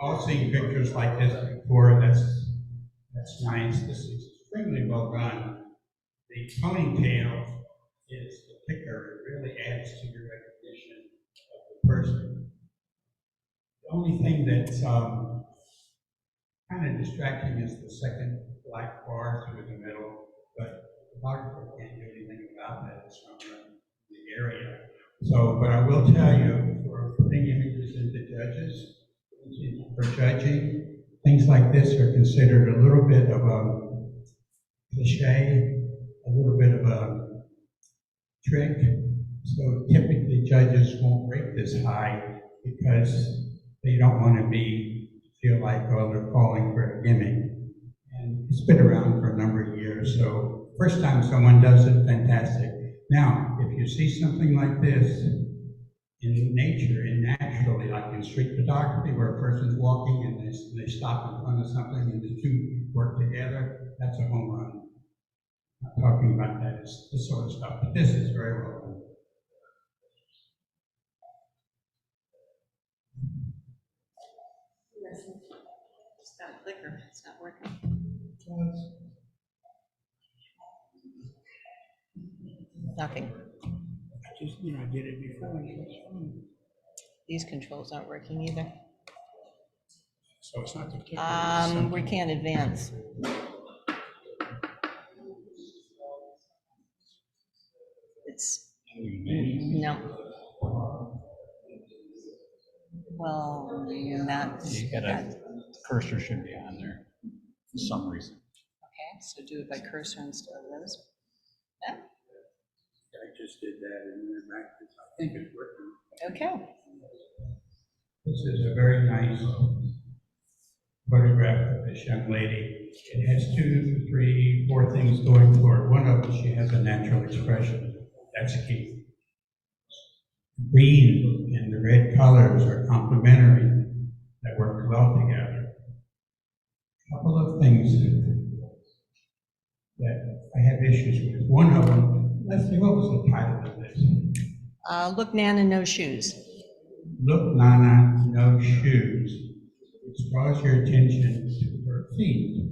All seen pictures like this before. That's nice. This is extremely well done. The ponytail is the kicker. It really adds to your recognition of the person. The only thing that's kind of distracting is the second black bar through the middle, but the photographer can't do anything about that. It's not the area. So, but I will tell you, for putting images into judges, for judging, things like this are considered a little bit of a cliche, a little bit of a trick. So typically judges won't rate this high because they don't want to feel like, oh, they're falling for a gimmick. And it's been around for a number of years, so first time someone does it, fantastic. Now, if you see something like this in nature, in naturally, like in street photography, where a person's walking and they stop in front of something and the two work together, that's a home run. I'm not talking about that, it's this sort of stuff, but this is very well done. It's got a clicker, it's not working. Nothing. I just, I did it before. These controls aren't working either. So it's not the clicker. We can't advance. It's no. Well, that's. You gotta, the cursor should be on there for some reason. Okay, so do it by cursor instead of those. Yeah. I just did that and then I think it's working. Okay. This is a very nice photograph of this young lady. It has 2, 3, 4 things going for it. One of them, she has a natural expression. That's key. Green and the red colors are complementary, that work well together. A couple of things that I have issues with. One of them, let's see, what was the title of this? Look, Nana, no shoes. Look, Nana, no shoes, which draws your attention to her feet,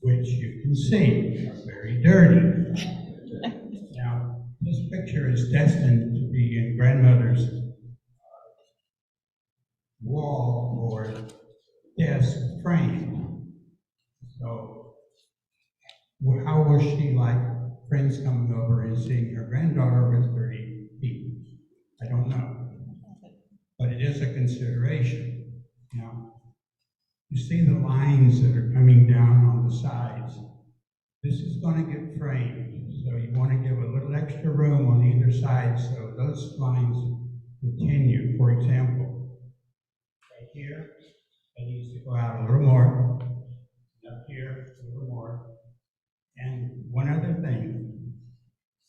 which you can see are very dirty. Now, this picture is destined to be in grandmother's wall or desk frame. So, how was she like friends coming over and seeing her granddaughter with dirty feet? I don't know. But it is a consideration. Now, you see the lines that are coming down on the sides. This is going to get framed, so you want to give a little extra room on either side so those lines continue. For example, right here, it needs to go out a little more. Up here, a little more. And one other thing,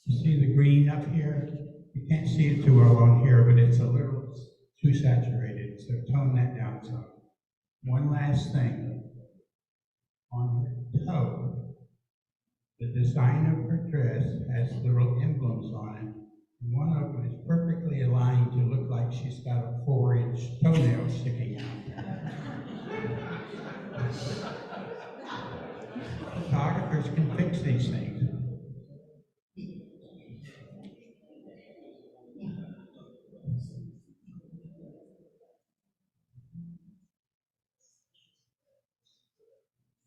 you see the green up here? You can't see it too well on here, but it's a little too saturated, so tone that down some. One last thing, on her toe, the design of her dress has little emblems on it, and one of them is perfectly aligned to look like she's got a 4-inch toenail sticking out. Photographers can fix these things.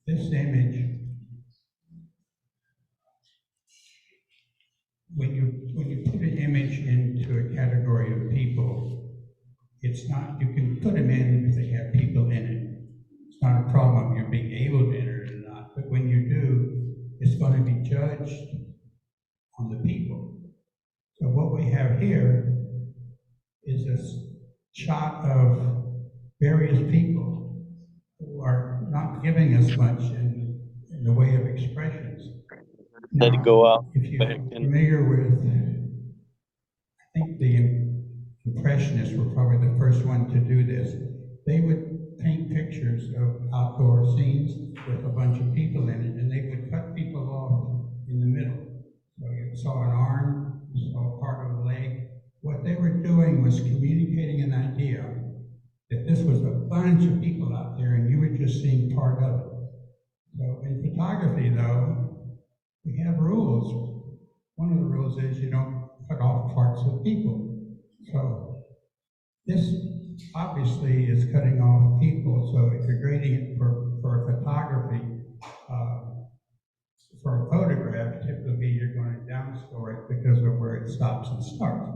This image, when you put an image into a category of people, it's not, you can put them in if they have people in it. It's not a problem you're being able to enter it or not, but when you do, it's going to be judged on the people. So what we have here is a shot of various people who are not giving us much in the way of expressions. Now, Let it go out. if you're familiar with, I think the Impressionists were probably the first one to do this. They would paint pictures of outdoor scenes with a bunch of people in it, and they would cut people off in the middle. So you saw an arm, you saw part of a leg. What they were doing was communicating an idea part of it. So in photography, though, we have rules. One of the rules is you don't cut off parts of people. So this obviously is cutting off people. So if you're grading it for photography, for a photograph, typically you're going to downscore it because of where it stops and starts.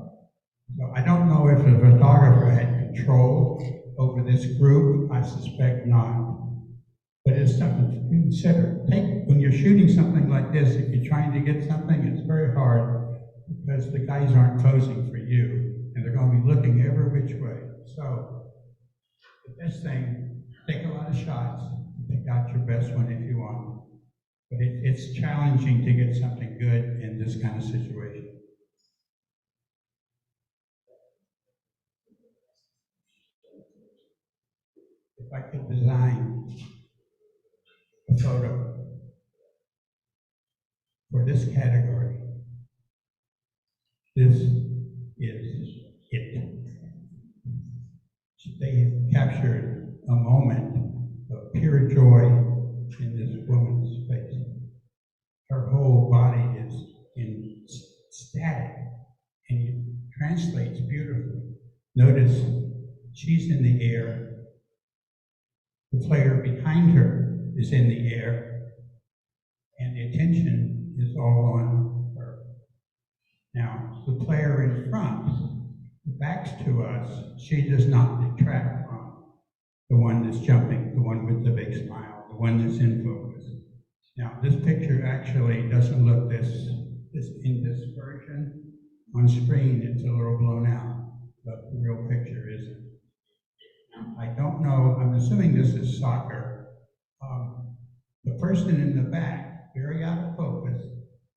So I don't know if the photographer had control over this group. I suspect not. But it's something to consider. When you're shooting something like this, if you're trying to get something, it's very hard because the guys aren't posing for you, and they're going to be looking every which way. So the best thing, take a lot of shots, pick out your best one if you want. But it's challenging to get something good in this kind of situation. If I could design a photo for this category, this is it. They have captured a moment of pure joy in this woman's face. Her whole body is in static, and it translates beautifully. Notice she's in the air. The player behind her is in the air, and the attention is all on her. Now, the player in front, the back's to us, she does not detract from the one that's jumping, the one with the big smile, the one that's in focus. Now, this picture actually doesn't look this in this version. On screen, it's a little blown out, but the real picture isn't. Now, I don't know, I'm assuming this is soccer. The person in the back, very out of focus,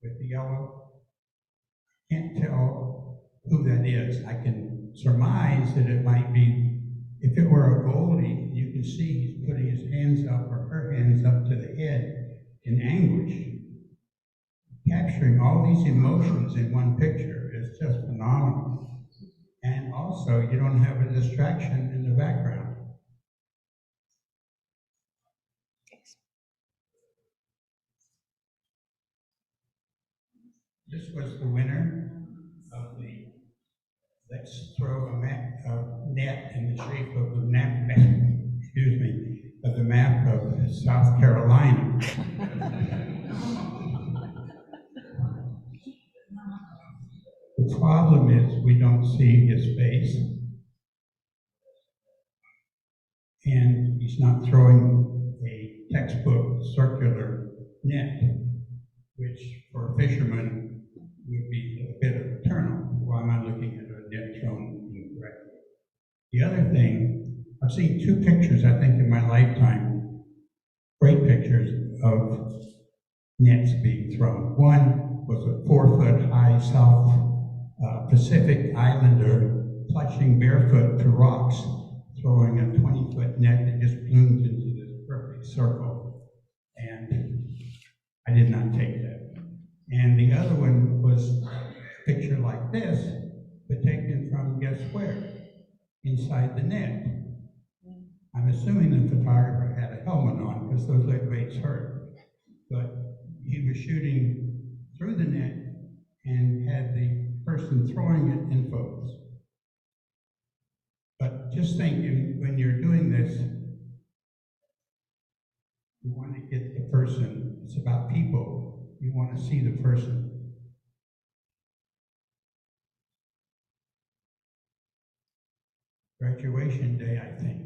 with the yellow, can't tell who that is. I can surmise that it might be, if it were a goalie, you can see he's putting his hands up or her hands up to the head in anguish. Capturing all these emotions in one picture is just phenomenal. And also, you don't have a distraction in the background. This was the winner of the Let's Throw a Net in the shape of the map, excuse me, of the map of South Carolina. The problem is we don't see his face, and he's not throwing a textbook circular net, which for a fisherman would be a bit of a turn-off. Why am I looking at a net thrown incorrectly? The other thing, I've seen two pictures, I think, in my lifetime, great pictures of nets being thrown. One was a 4-foot-high South Pacific Islander clutching barefoot to rocks, throwing a 20-foot net that just bloomed into this perfect circle. And I did not take that. And the other one was a picture like this, but taken from, guess where? Inside the net. I'm assuming the photographer had a helmet on because those leg weights hurt. But he was shooting through the net and had the person throwing it in focus. But just think, when you're doing this, you want to get the person. It's about people. You want to see the person. Graduation day, I think.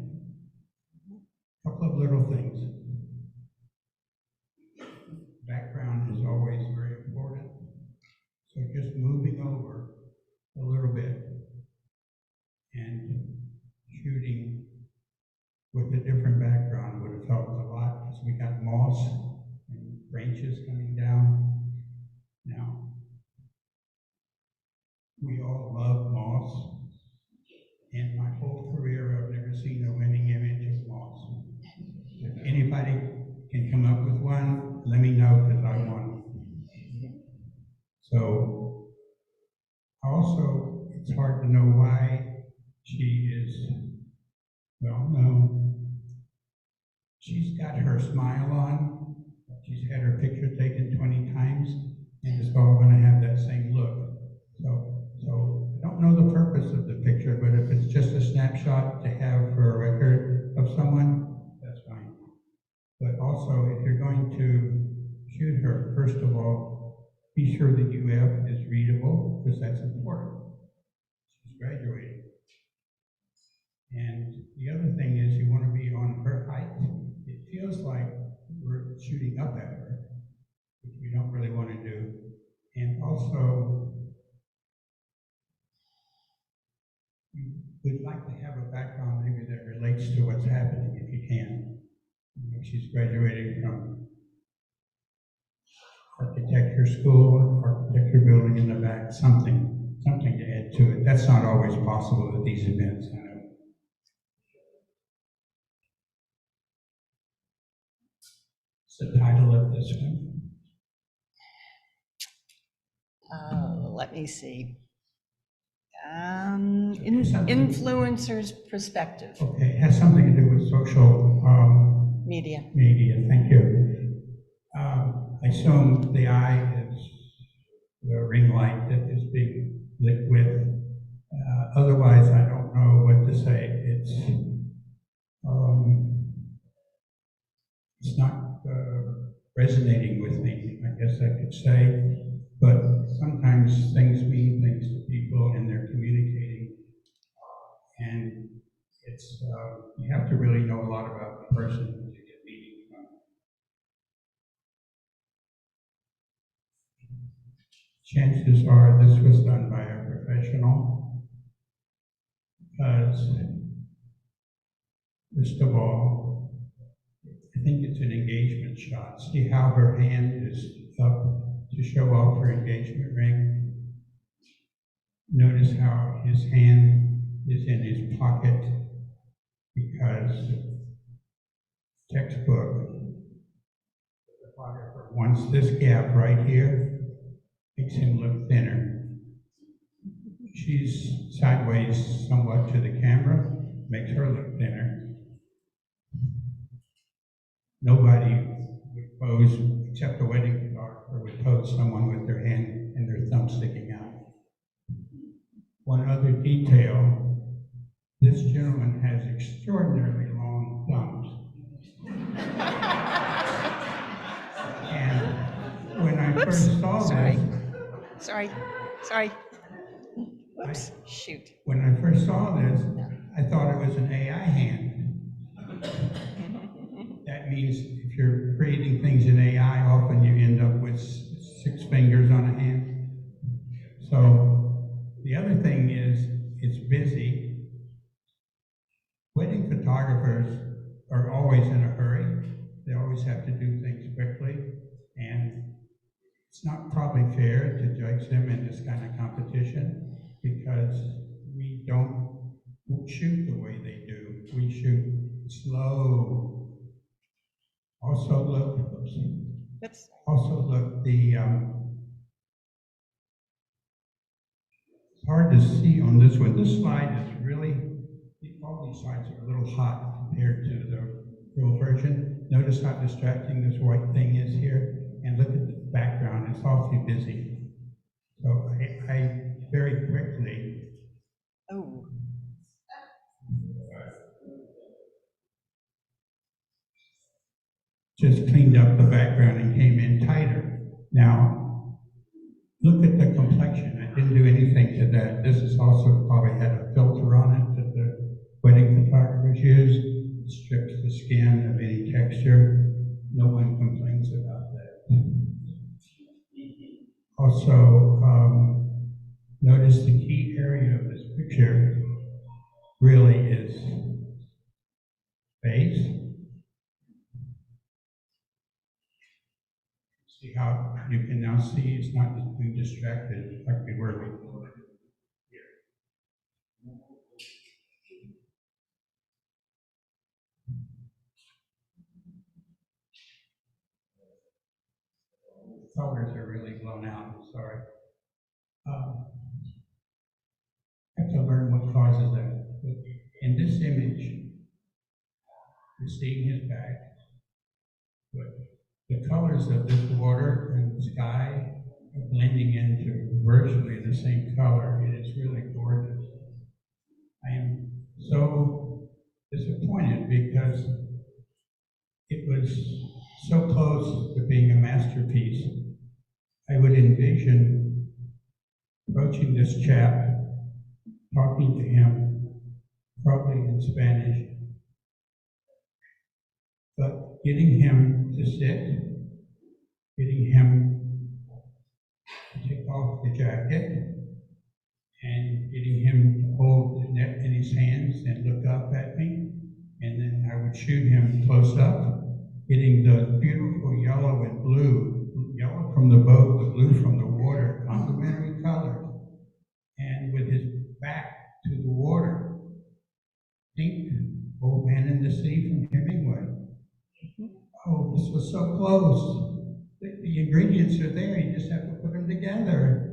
A couple of little things. Background is always very important. So just moving over a little bit and shooting with a different background would have helped a lot because we got moss and branches coming down. Now, we all love moss. In my whole career, I've never seen a winning image of moss. If anybody can come up with one, let me know because I want it. So, also, it's hard to know why she is, well, no. she's got her smile on. She's had her picture taken 20 times, and it's all going to have that same look. So I don't know the purpose of the picture, but if it's just a snapshot to have for a record of someone, that's fine. But also, if you're going to shoot her, first of all, be sure the UF is readable, because that's important. She's graduating. And the other thing is you want to be on her height. It feels like we're shooting up at her, which we don't really want to do. And also, we would like to have a background maybe that relates to what's happening if you can. If she's graduating from architecture school, architecture building in the back, something to add to it. That's not always possible at these events, I know. What's the title of this one? Let me see. Influencer's perspective, Okay, it has something to do with social media. media, thank you. I assume the eye is the ring light that is being lit with. Otherwise, I don't know what to say. It's not resonating with me, I guess I could say. But sometimes things mean things to people and they're communicating. And it's, you have to really know a lot about the person to get meaning from. Chances are this was done by a professional because, first of all, I think it's an engagement shot. See how her hand is up to show off her engagement ring? Notice how his hand is in his pocket because textbook, the photographer wants this gap right here, makes him look thinner. She's sideways somewhat to the camera, makes her look thinner. Nobody would pose, except a wedding photographer, would pose someone with their hand and their thumb sticking out. One other detail, this gentleman has extraordinarily long thumbs. And when I first saw this, Sorry. Whoops, shoot. when I first saw this, I thought it was an AI hand. That means if you're creating things in AI, often you end up with 6 fingers on a hand. So the other thing is, it's busy. Wedding photographers are always in a hurry. They always have to do things quickly. And it's not probably fair to judge them in this kind of competition because we don't shoot the way they do. We shoot slow. Also look, Oops. It's hard to see on this one. This slide is really, all these slides are a little hot compared to the real version. Notice how distracting this white thing is here, and look at the background, it's awfully busy. So I very quickly, Oh, just cleaned up the background and came in tighter. Now, look at the complexion. I didn't do anything to that. This is also probably had a filter on it that the wedding photographers use. It strips the skin of any texture. No one complains about that. Also, notice the key area of this picture really is face. See how you can now see it's not just being distracted like we were before. The colors are really blown out, I'm sorry. I have to learn what causes that. But in this image, you're seeing his back. the colors of this water and the sky are blending into virtually the same color. It is really gorgeous. I am so disappointed because it was so close to being a masterpiece. I would envision approaching this chap, talking to him, probably in Spanish, but getting him to sit, getting him to take off the jacket, and getting him to hold the net in his hands and look up at me, and then I would shoot him close up, getting the beautiful yellow and blue, yellow from the boat, the blue from the water, complementary colors, and with his back to the water, think Old Man in the Sea from Hemingway. Oh, this was so close. The ingredients are there, you just have to put them together.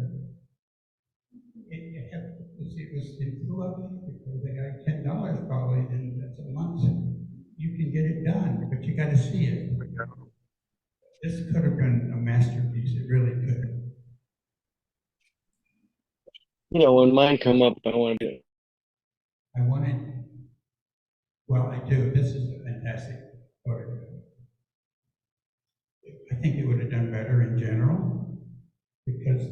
It blew up because they got $10 probably, and that's a month. You can get it done, but you got to see it. This could have been a masterpiece. It really could. When mine come up, I want to be. I wanted, well, I do. This is a fantastic photograph. I think it would have done better in general because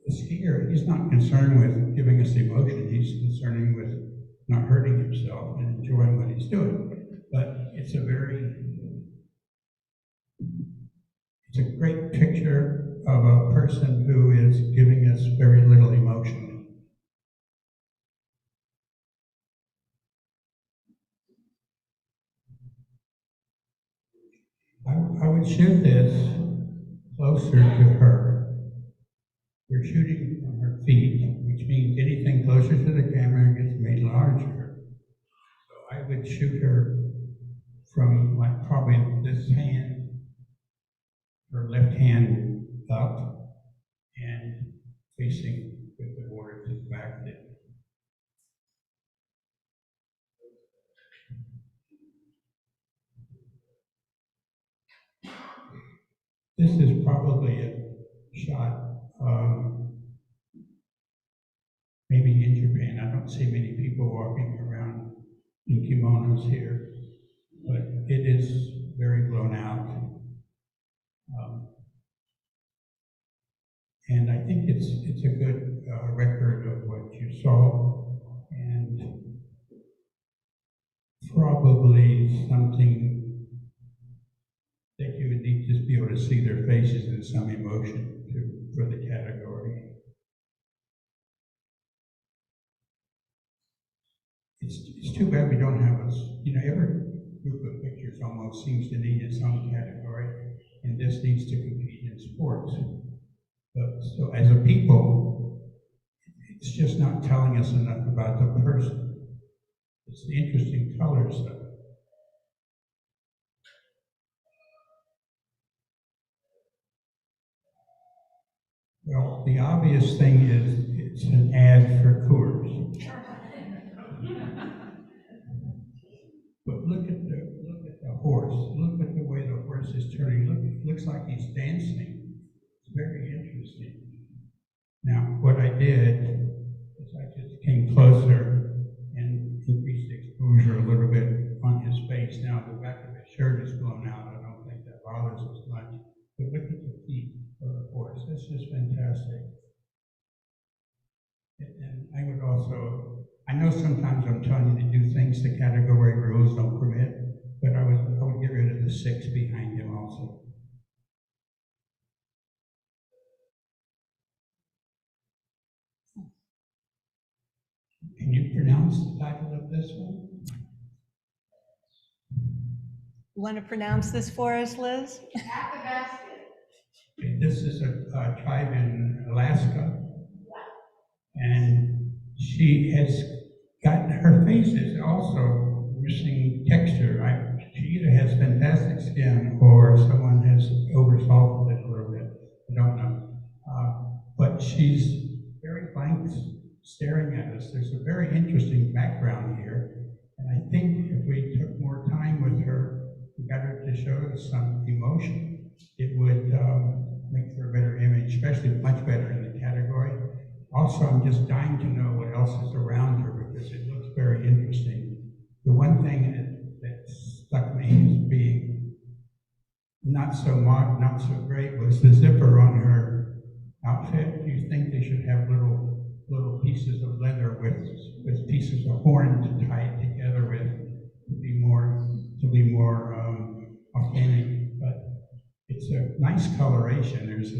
the skier, he's not concerned with giving us emotion. He's concerned with not hurting himself and enjoying what he's doing. But it's a great picture of a person who is giving us very little emotion. I would shoot this closer to her. We're shooting from her feet, which means anything closer to the camera gets made larger. So I would shoot her from like probably this hand, her left hand up, and facing with the water to the back of it. This is probably a shot, maybe in Japan. I don't see many people walking around in kimonos here, but it is very blown out. And I think it's a good record of what you saw, and probably something that you would need to be able to see their faces and some emotion for the category. It's too bad we don't have every group of pictures almost seems to need its own category, and this needs to compete in sports. But so as a people, it's just not telling us enough about the person. It's the interesting colors of it. Well, the obvious thing is it's an ad for Coors. But look at the horse. Look at the way the horse is turning. Look, it looks like he's dancing. It's very interesting. Now, what I did is I just came closer and increased the exposure a little bit on his face. Now, the back of his shirt is blown out. I don't think that bothers us much. But look at the feet of the horse. That's just fantastic. And I would also, I know sometimes I'm telling you to do things the category rules don't permit, but I would get rid of the 6 behind him also. Can you pronounce the title of this one? You want to pronounce this for us, Liz? Okay, this is a tribe in Alaska, and she has got her face is also missing texture. She either has fantastic skin or someone has oversalted it a little bit. I don't know. But she's very blank, staring at us. There's a very interesting background here. And I think if we took more time with her, better to show some emotion. It would make for a better image, especially much better in the category. Also, I'm just dying to know what else is around her because it looks very interesting. The one thing that stuck me as being not so great was the zipper on her outfit. Do you think they should have little pieces of leather with pieces of horn to tie it together with to be more authentic? But it's a nice coloration. There's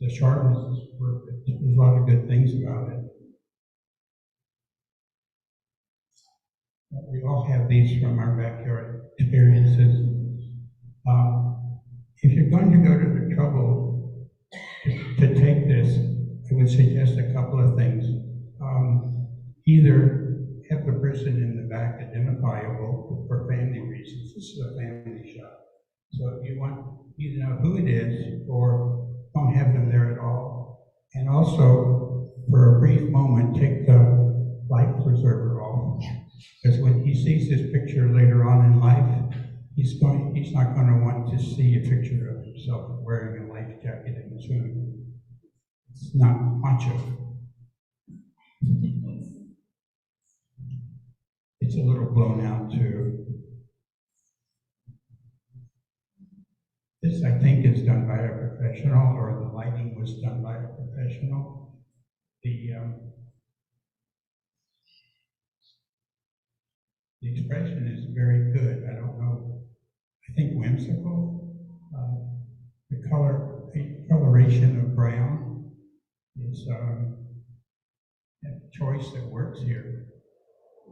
the sharpness is perfect. There's a lot of good things about it. But we all have these from our backyard experiences. If you're going to go to the trouble to take this, I would suggest a couple of things. Either have the person in the back identifiable for family reasons. This is a family shot. So if you want you to know who it is, or don't have them there at all. And also, for a brief moment, take the life preserver off. Because when he sees this picture later on in life, he's not going to want to see a picture of himself wearing a life jacket in the swimming. It's not macho. It's a little blown out too. This, I think, is done by a professional, or the lighting was done by a professional. The expression is very good. I don't know. I think whimsical. The coloration of brown is a choice that works here.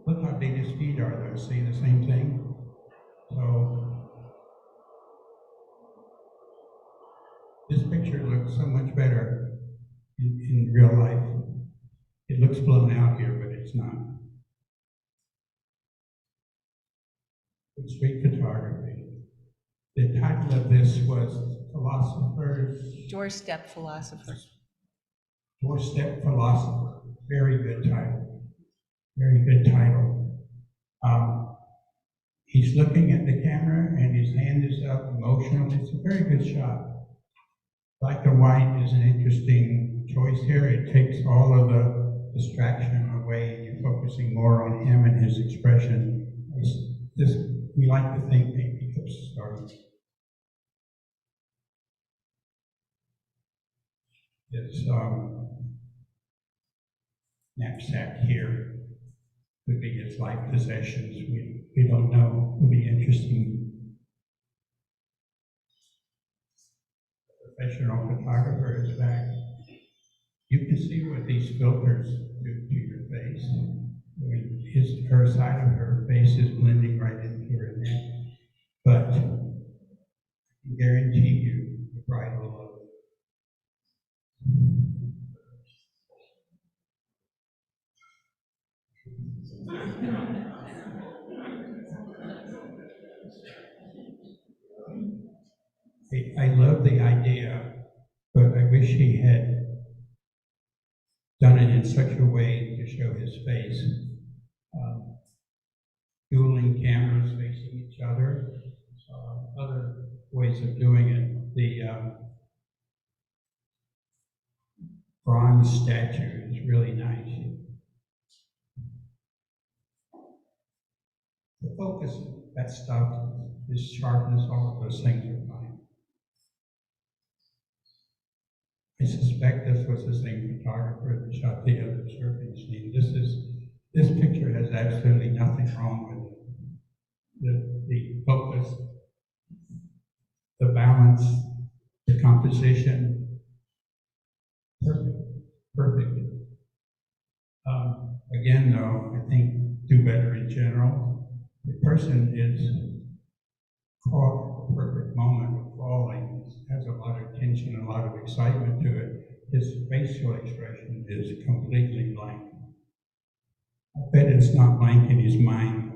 Look how big his feet are, though. See the same thing? So this picture looks so much better in real life. It looks blown out here, but it's not. It's street photography. The title of this was Doorstep Philosopher. Doorstep Philosopher. Very good title. Very good title. He's looking at the camera and his hand is up, emotional. It's a very good shot. Black and white is an interesting choice here. It takes all of the distraction away and you're focusing more on him and his expression. We like to think maybe this knapsack here could be his life possessions. We don't know. It would be interesting. The professional photographer is back. You can see what these filters do to your face. I mean, her side of her face is blending right into her neck. But I can guarantee you the bride will love it. I love the idea, but I wish he had done it in such a way to show his face. Dueling cameras facing each other, other ways of doing it. The bronze statue is really nice. The focus, that stuff, this sharpness, all of those things are fine. I suspect this was the same photographer that shot the other surfing scene. This picture has absolutely nothing wrong with it. The focus, the balance, the composition, perfect. Again, though, I think do better in general. The person is caught at the perfect moment of falling, has a lot of tension, a lot of excitement to it. His facial expression is completely blank. I bet it's not blank in his mind.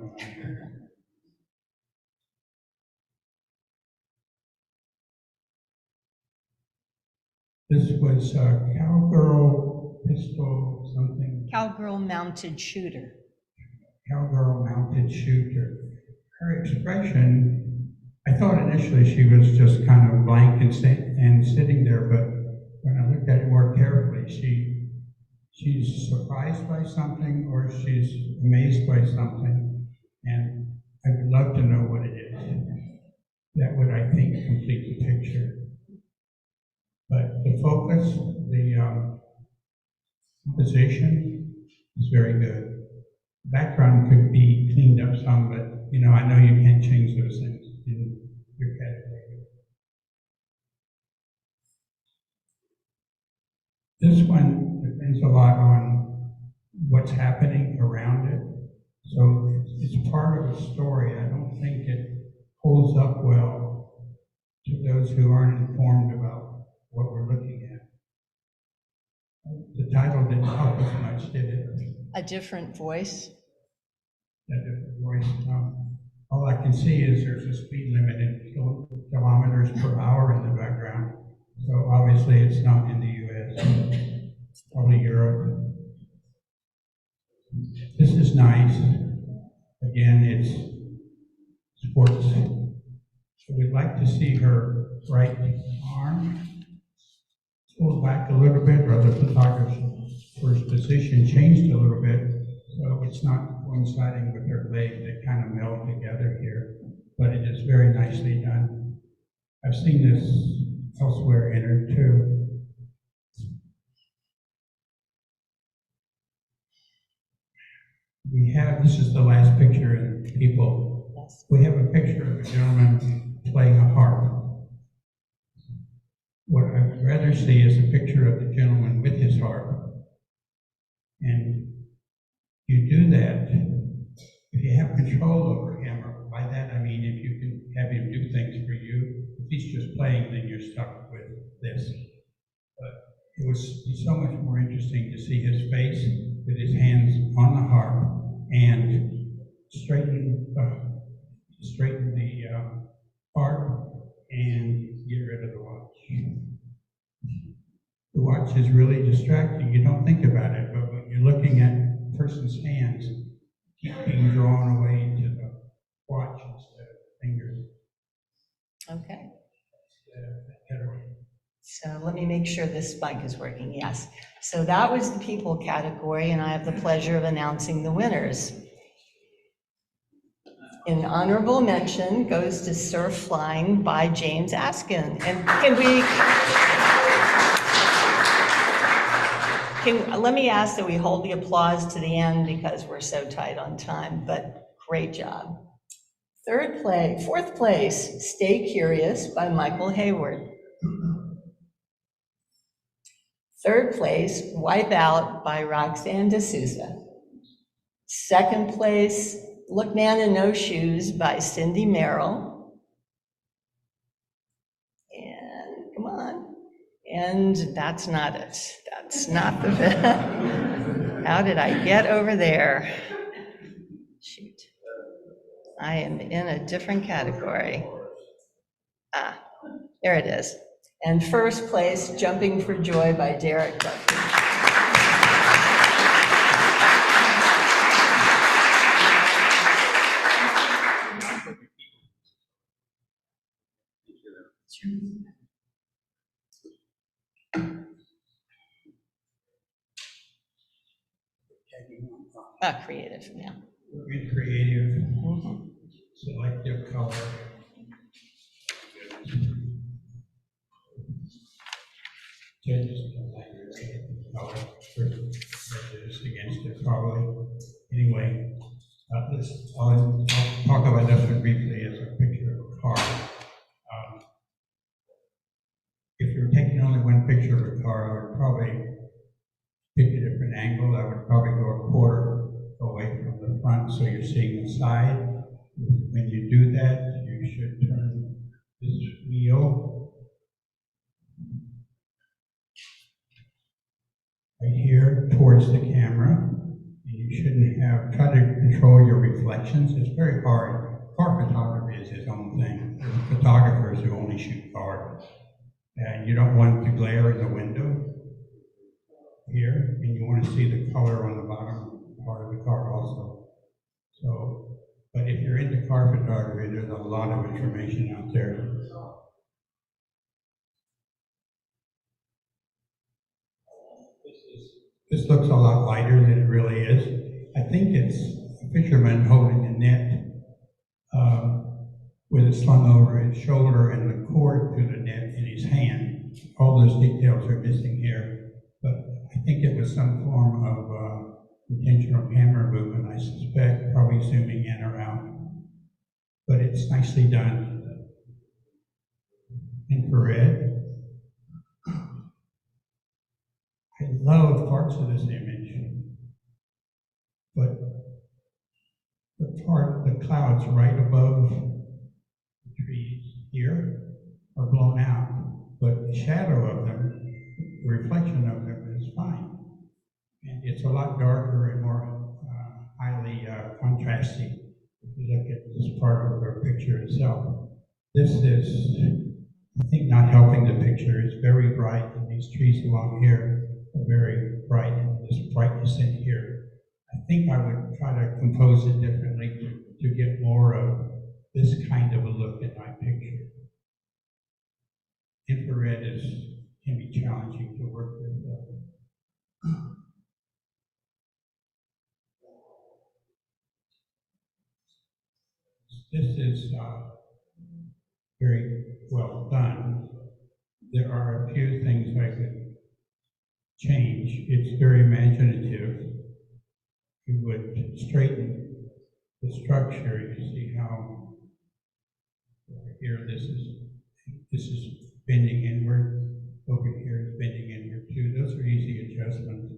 This was a cowgirl pistol something. Cowgirl mounted shooter. Cowgirl mounted shooter. Her expression, I thought initially she was just kind of blank and sitting there, but when I looked at it more carefully, she's surprised by something or she's amazed by something, and I would love to know what it is. That would, I think, complete the picture. But the focus, the composition is very good. The background could be cleaned up some, but you know, I know you can't change those things in your category. This one depends a lot on what's happening around it. So it's part of a story. I don't think it holds up well to those who aren't informed about what we're looking at. The title didn't help us much, did it? A different voice. That different voice. All I can see is there's a speed limit in kilometers per hour in the background. So obviously it's not in the US, it's probably Europe. This is nice. Again, it's sports. So we'd like to see her right arm pulled back a little bit, or the photographer's position changed a little bit, so it's not coinciding with her leg. They kind of meld together here, but it is very nicely done. I've seen this elsewhere in her too. We have, this is the last picture in people. Yes. We have a picture of a gentleman playing a harp. What I'd rather see is a picture of the gentleman with his harp. And you do that if you have control over him, or by that I mean if you can have him do things for you. If he's just playing, then you're stuck with this. But it would be so much more interesting to see his face with his hands on the harp and straighten the harp and get rid of the watch. The watch is really distracting. You don't think about it, but when you're looking at a person's hands, keep being drawn away to the watch instead of fingers. Okay. Header. So let me make sure this mic is working. Yes. So that was the people category, and I have the pleasure of announcing the winners. An honorable mention goes to Surf Flying by James Askin. And let me ask that we hold the applause to the end because we're so tight on time, but great job. Fourth place, Stay Curious by Michael Hayward. Third place, Wipe Out by Roxanne D'Souza. Second place, Look Man in No Shoes by Cindy Merrill. And come on. And that's not it. That's not the bit. How did I get over there? Shoot. I am in a different category. Ah, there it is. And first place, Jumping for Joy by Derek Duffy. Creative, yeah. Be creative, selective color. Judges don't like color, prejudice against it probably. Anyway, I'll talk about this one briefly as a picture of a car. If you're taking only one picture of a car, I would probably pick a different angle. I would probably go a quarter away from the front so you're seeing the side. When you do that, you should turn this wheel right here towards the camera. And you shouldn't try to control your reflections. It's very hard. Car photography is its own thing. There's photographers who only shoot cars. And you don't want to glare in the window here, and you want to see the color on the bottom part of the car also. So, But if you're into car photography, there's a lot of information out there. This looks a lot lighter than it really is. I think it's a fisherman holding a net with it slung over his shoulder and the cord to the net in his hand. All those details are missing here, but I think it was some form of intentional camera movement, I suspect, probably zooming in or out. But it's nicely done. Infrared. I love parts of this image, but the clouds right above the trees here are blown out, but the shadow of them, the reflection of them is fine. And it's a lot darker and more highly contrasty if you look at this part of the picture itself. This is, I think, not helping the picture. It's very bright, and these trees along here are very bright, and this brightness in here. I think I would try to compose it differently to get more of this kind of a look in my picture. Infrared can be challenging to work with. This is very well done. There are a few things I could change. It's very imaginative. You would straighten the structure. You see how over here this is bending inward. Over here is bending inward too. Those are easy adjustments.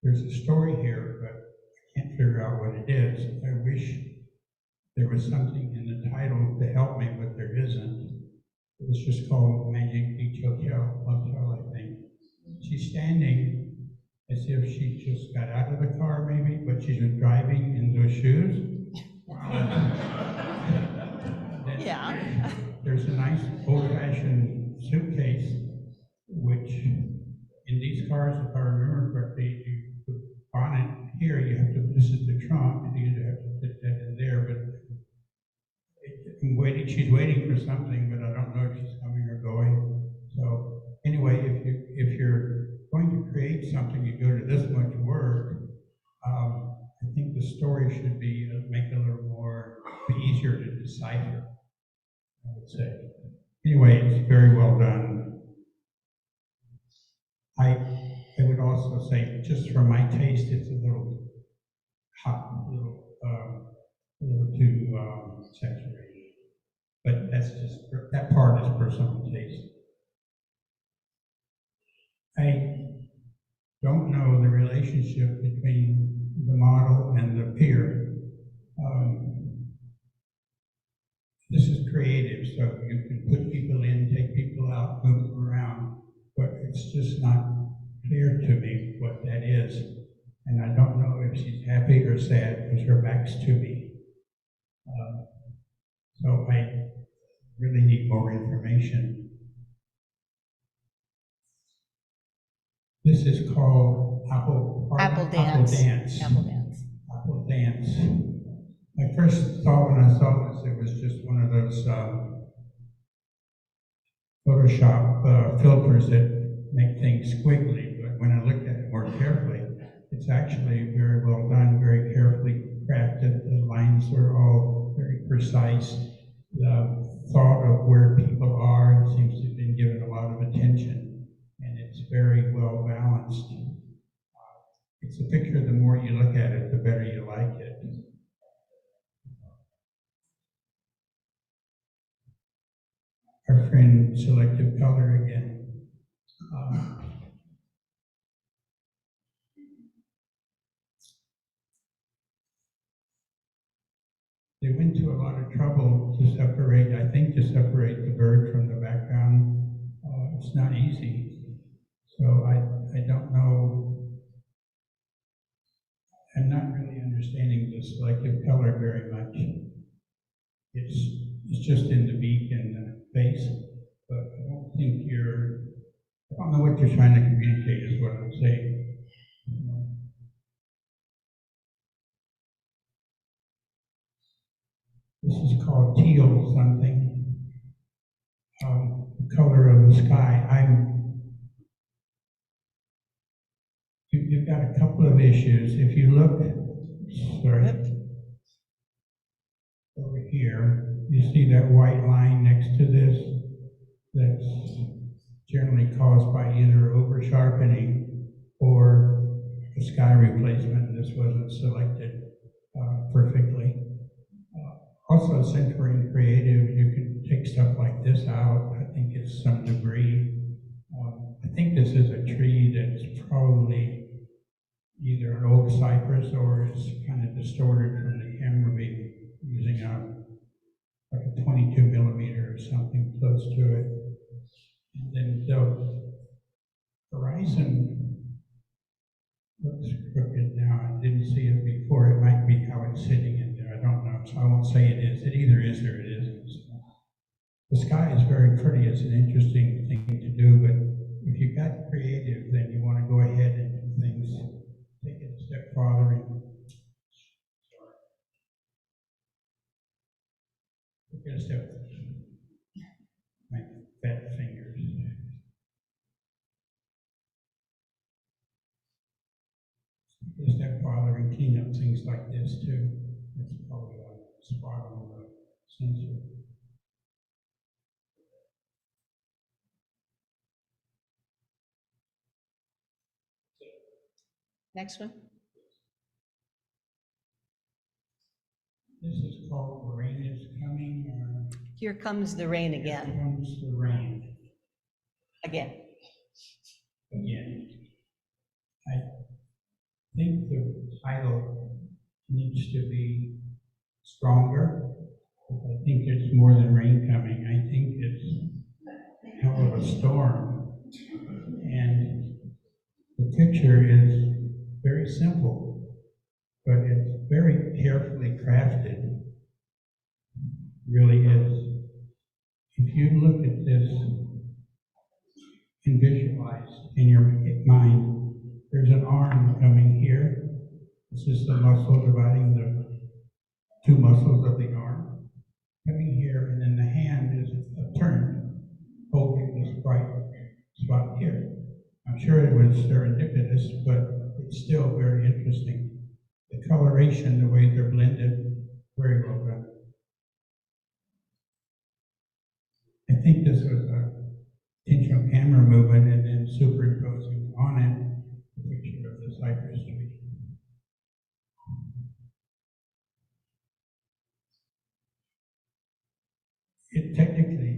There's a story here, but I can't figure out what it is. I wish there was something in the title to help me, but there isn't. It was just called Magic Beach Motel, I think. She's standing as if she just got out of the car, maybe, but she's been driving in those shoes. Yeah. There's a nice old-fashioned suitcase, which in these cars, if I remember correctly, the bonnet here, this is the trunk, you either have to put that in there, but she's waiting for something, but I don't know if she's coming or going. So anyway, if you're going to create something, you go to this much work, I think the story should be make it a little more, be easier to decipher, I would say. Anyway, it's very well done. I would also say, just for my taste, it's a little hot, a little too saturated. But that's just, that part is personal taste. I don't know the relationship between the model and the peer. This is creative, so you can put people in, take people out, move them around, but it's just not clear to me what that is. And I don't know if she's happy or sad because her back's to me. So I really need more information. This is called Apple Dance. Apple Dance. My first thought when I saw this, it was just one of those Photoshop filters that make things squiggly, but when I looked at it more carefully, it's actually very well done, very carefully crafted. The lines are all very precise. The thought of where people are seems to have been given a lot of attention, and it's very well balanced. It's a picture, the more you look at it, the better you like it. Our friend Selective Color again. They went to a lot of trouble to separate, I think, to separate the bird from the background. It's not easy. So I don't know. I'm not really understanding the selective color very much. It's just in the beak and the face, but I don't know what you're trying to communicate is what I'm saying. This is called teal something. The color of the sky. You've got a couple of issues. If you look, sorry, over here, you see that white line next to this? That's generally caused by either over sharpening or a sky replacement. This wasn't selected perfectly. Also, since we're in creative, you can take stuff like this out. I think it's some debris. I think this is a tree that's probably either an oak cypress or is kind of distorted from the camera being using like a 22 millimeter or something close to it. And then the horizon looks crooked now. I didn't see it before. It might be how it's sitting in there. I don't know. So I won't say it is. It either is or it isn't. So the sky is very pretty. It's an interesting thing to do, but if you've got creative, then you want to go ahead and do things, take it a step farther and take it a step, my fat fingers. Take it a step farther and clean up things like this too. That's probably a spot on the sensor. Next one. This is called The Rain Is Coming, or Here comes the rain Here again, Comes the Rain again. Again. I think the title needs to be stronger. I think it's more than rain coming. I think it's a hell of a storm. And the picture is very simple, but it's very carefully crafted. Really is. If you look at this and visualize in your mind, there's an arm coming here. This is the muscle dividing the two muscles of the arm. Coming here, and then the hand is a turn, holding this bright spot here. I'm sure it was serendipitous, but it's still very interesting. The coloration, the way they're blended, very well done. I think this was a intentional camera movement and then superimposing on it the picture of the cypress tree. It technically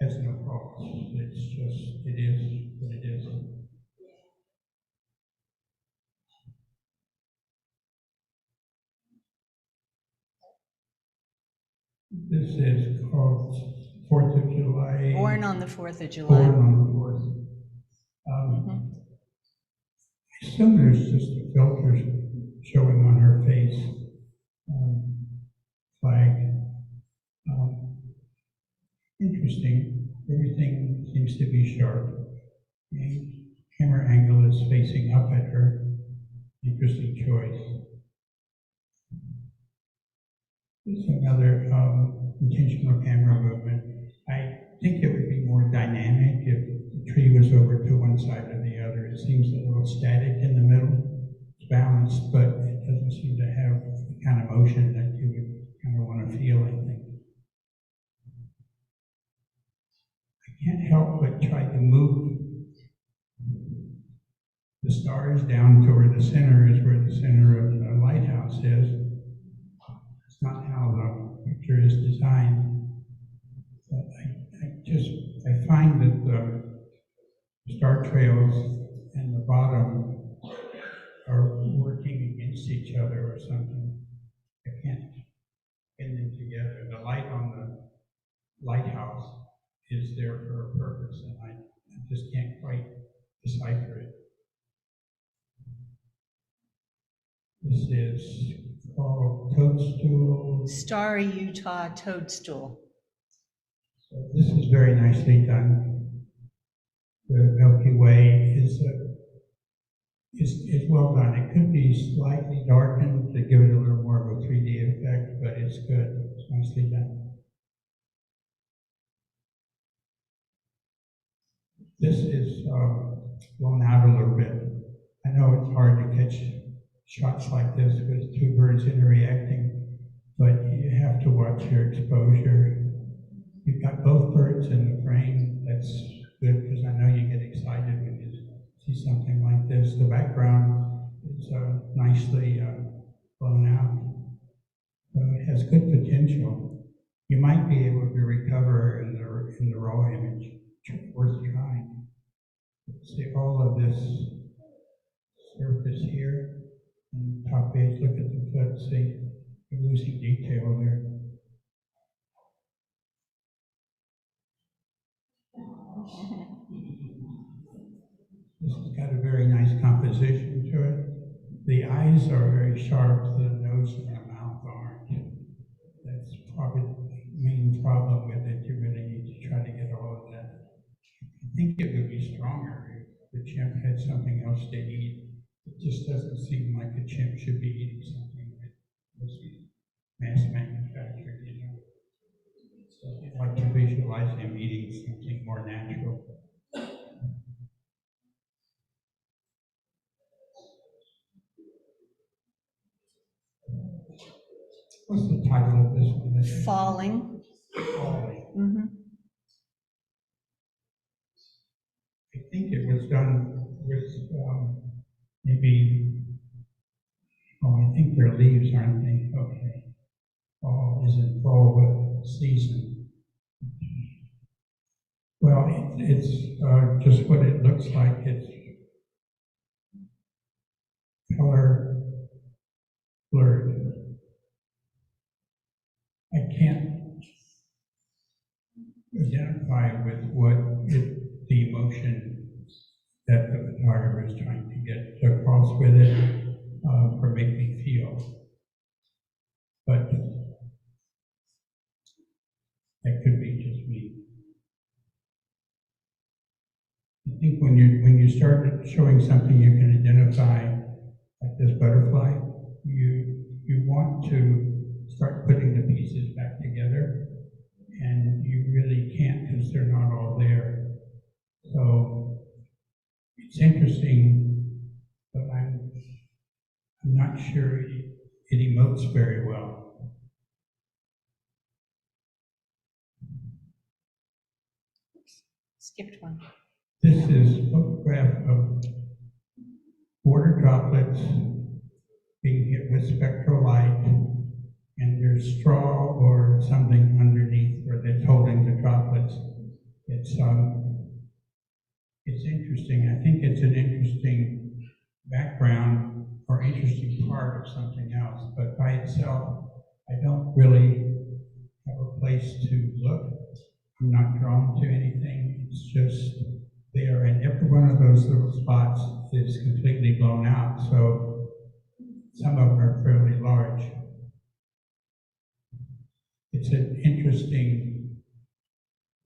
has no faults. It's just it is what it is. This is called 4th of July. Born on the 4th of July. Born on the 4th. I assume there's just a filter showing on her face. Flag. Interesting. Everything seems to be sharp. The camera angle is facing up at her. Interesting choice. It's another intentional camera movement. I think it would be more dynamic if the tree was over to one side or the other. It seems a little static in the middle. It's balanced, but it doesn't seem to have the kind of motion that you would kind of want to feel, I think. I can't help but try to move the stars down toward the center is where the center of the lighthouse is. It's not how the picture is designed. But I find that the star trails and the bottom are working against each other or something. I can't pin them together. The light on the lighthouse is there for a purpose, and I just can't quite decipher it. This is called Toadstool. Starry Utah Toadstool. So this is very nicely done. The Milky Way is it's well done. It could be slightly darkened to give it a little more of a 3D effect, but it's good. It's nicely done. This is blown out a little bit. I know it's hard to catch shots like this with two birds interacting, but you have to watch your exposure. You've got both birds in the frame. That's good because I know you get excited when you see something like this. The background is nicely blown out. So it has good potential. You might be able to recover in the raw image. Worth trying. See all of this surface here and the top edge. Look at the foot. See, you're losing detail there. This has got a very nice composition to it. The eyes are very sharp. The nose and the mouth aren't. That's probably the main problem with it. You really need to try to get all of that. I think it would be stronger if the chimp had something else to eat. It just doesn't seem like a chimp should be eating something that was mass manufactured, you know. So I'd like to visualize him eating something more natural. What's the title of this one? Falling. Falling. Mm-hmm. I think it was done with maybe, I think they're leaves, aren't they? Okay. Fall is in fall with season. Well, it's just what it looks like. It's color blurred. I can't identify with the emotion that the photographer is trying to get across with it or make me feel. But that could be just me. I think when you start showing something you can identify, like this butterfly, you want to start putting the pieces back together, and you really can't because they're not all there. So it's interesting, but I'm not sure it emotes very well. Skipped one. This is a photograph of water droplets being hit with spectral light, and there's straw or something underneath or that's holding the droplets. It's interesting. I think it's an interesting background or interesting part of something else, but by itself, I don't really have a place to look. I'm not drawn to anything. It's just there, and every one of those little spots is completely blown out, so some of them are fairly large. It's an interesting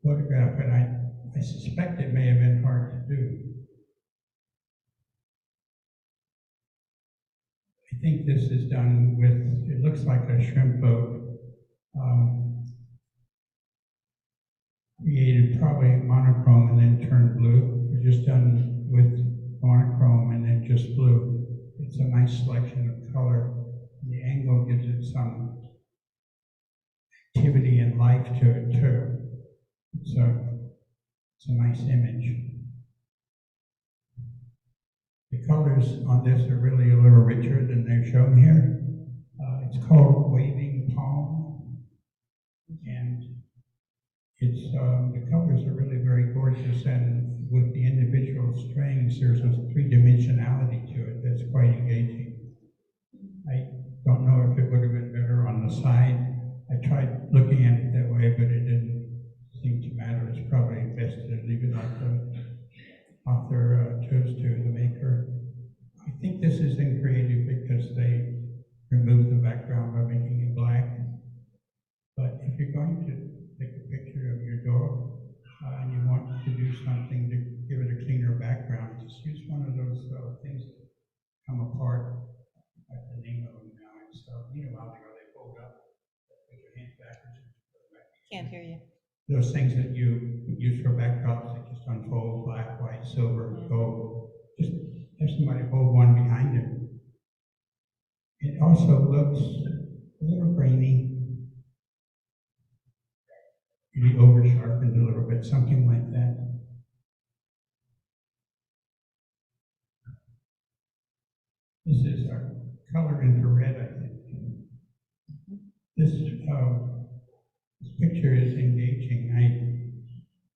photograph, and I suspect it may have been hard to do. I think this is done with, it looks like a shrimp boat, created probably monochrome and then turned blue, or just done with monochrome and then just blue. It's a nice selection of color. The angle gives it some activity and life to it too. It's a nice image. The colors on this are really a little richer than they're shown here. It's called Waving Palm, and it's the colors are really very gorgeous, and with the individual strings, there's a three-dimensionality to it that's quite engaging. I don't know if it would have been better on the side. I tried looking at it that way, but it didn't seem to matter. It's probably best to leave it like the author chose to, the maker. I think this is in creative because they removed the background by making it black. But if you're going to take a picture of your dog and you want to do something to give it a cleaner background, just use one of those things those things that you use for backdrops that just unfold, black, white, silver, gold. Just have somebody hold one behind it. It also looks a little grainy, maybe over sharpened a little bit, something like that. This is our color infrared, I think. This picture is engaging. I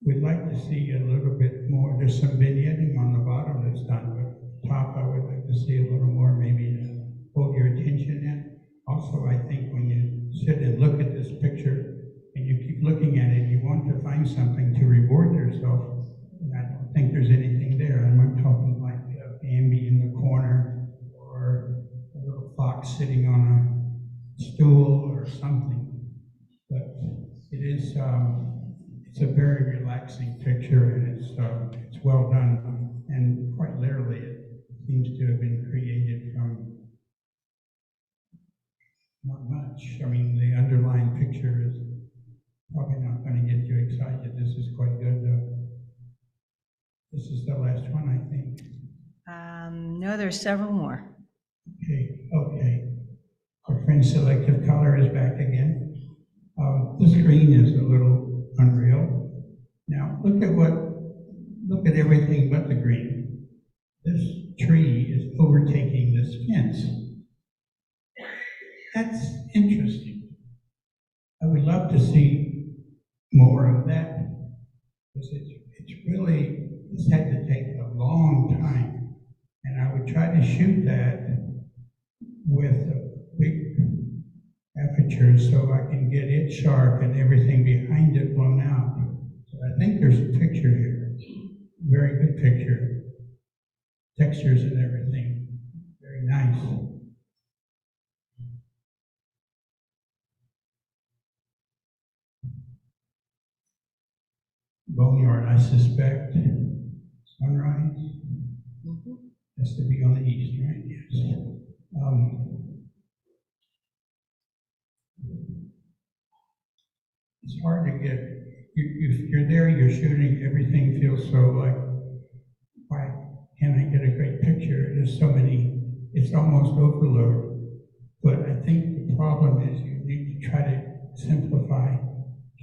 would like to see a little bit more. There's some vignetting on the bottom that's done, but top I would like to see a little more, maybe hold your attention in. Also, I think when you sit and look at this picture and you keep looking at it, you want to find something to reward yourself. And I don't think there's anything there. I'm talking like Bambi in the corner or a little fox sitting on a stool or something. But it is, it's a very relaxing picture, and it's well done. And quite literally, it seems to have been created from not much. I mean, the underlying picture is probably not going to get you excited. This is quite good, though. This is the last one, I think. No, there's several more. Okay. Our friend Selective Color is back again. This green is a little unreal. Now, look at everything but the green. This tree is overtaking this fence. That's interesting. I would love to see more of that, because it's really, this had to take a long time. And I would try to shoot that with a big aperture so I can get it sharp and everything behind it blown out. So I think there's a picture here. Very good picture. Textures and everything. Very nice. Boneyard, I suspect. Sunrise. Has to be on the east, right? Yes. It's hard to get, if you're there, you're shooting, everything feels so like, why can't I get a great picture? There's so many, it's almost overload. But I think the problem is you need to try to simplify,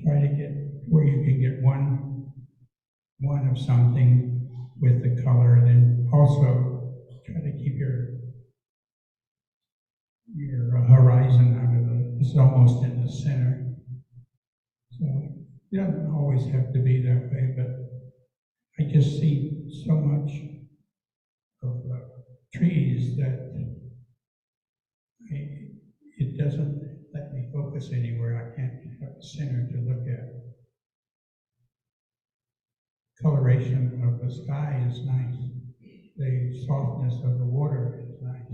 try to get where you can get one of something with the color, and then also try to keep your horizon out of it's almost in the center. So it doesn't always have to be that way, but I just see so much of trees that it doesn't let me focus anywhere. I can't have a center to look at. Coloration of the sky is nice. The softness of the water is nice.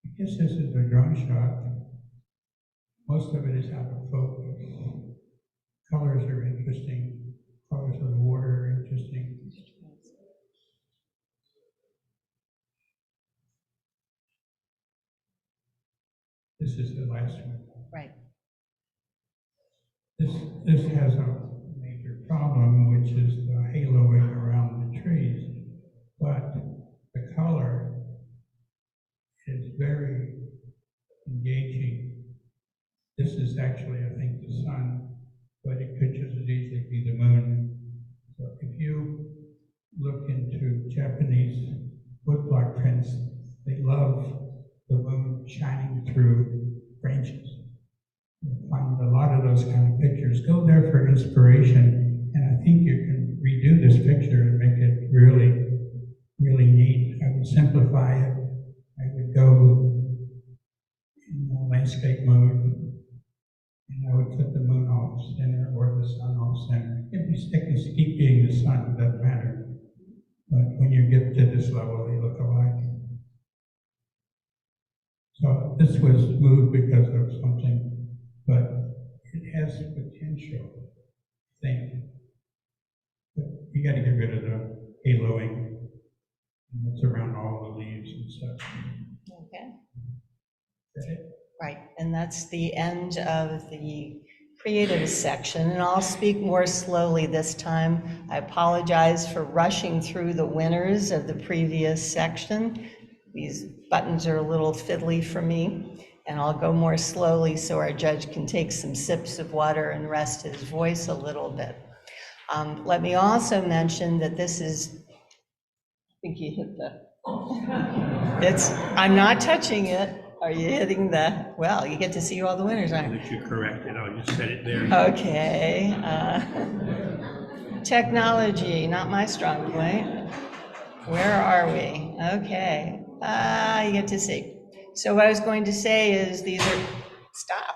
I guess this is a drone shot. Most of it is out of focus. Colors are interesting. Colors of the water are interesting. This is the last one. Right. This has a major problem, which is the haloing around the trees. But the color is very engaging. This is actually, I think, the sun, but it could just as easily be the moon. So if you look into Japanese woodblock prints, they love the moon shining through branches. You'll find a lot of those kind of pictures. Go there for inspiration, and I think you can redo this picture and make it really, really neat. I would simplify it. I would go in the landscape mode, and I would put the moon off center or the sun off center. If you keep being the sun, it doesn't matter. But when you get to this level, they look alike. So this was moved because of something, but it has potential, I think. But you got to get rid of the haloing that's around all the leaves and stuff. Okay. Is that it? Right, and that's the end of the creative section, and I'll speak more slowly this time. I apologize for rushing through the winners of the previous section. These buttons are a little fiddly for me, and I'll go more slowly so our judge can take some sips of water and rest his voice a little bit. Let me also mention that this is, I think you hit the, I'm not touching it. Are you hitting the, well, you get to see all the winners, aren't you? That you corrected, I'll just set it there. Okay. Technology, not my strong point. Where are we? Okay. You get to see. So what I was going to say is these are, stop.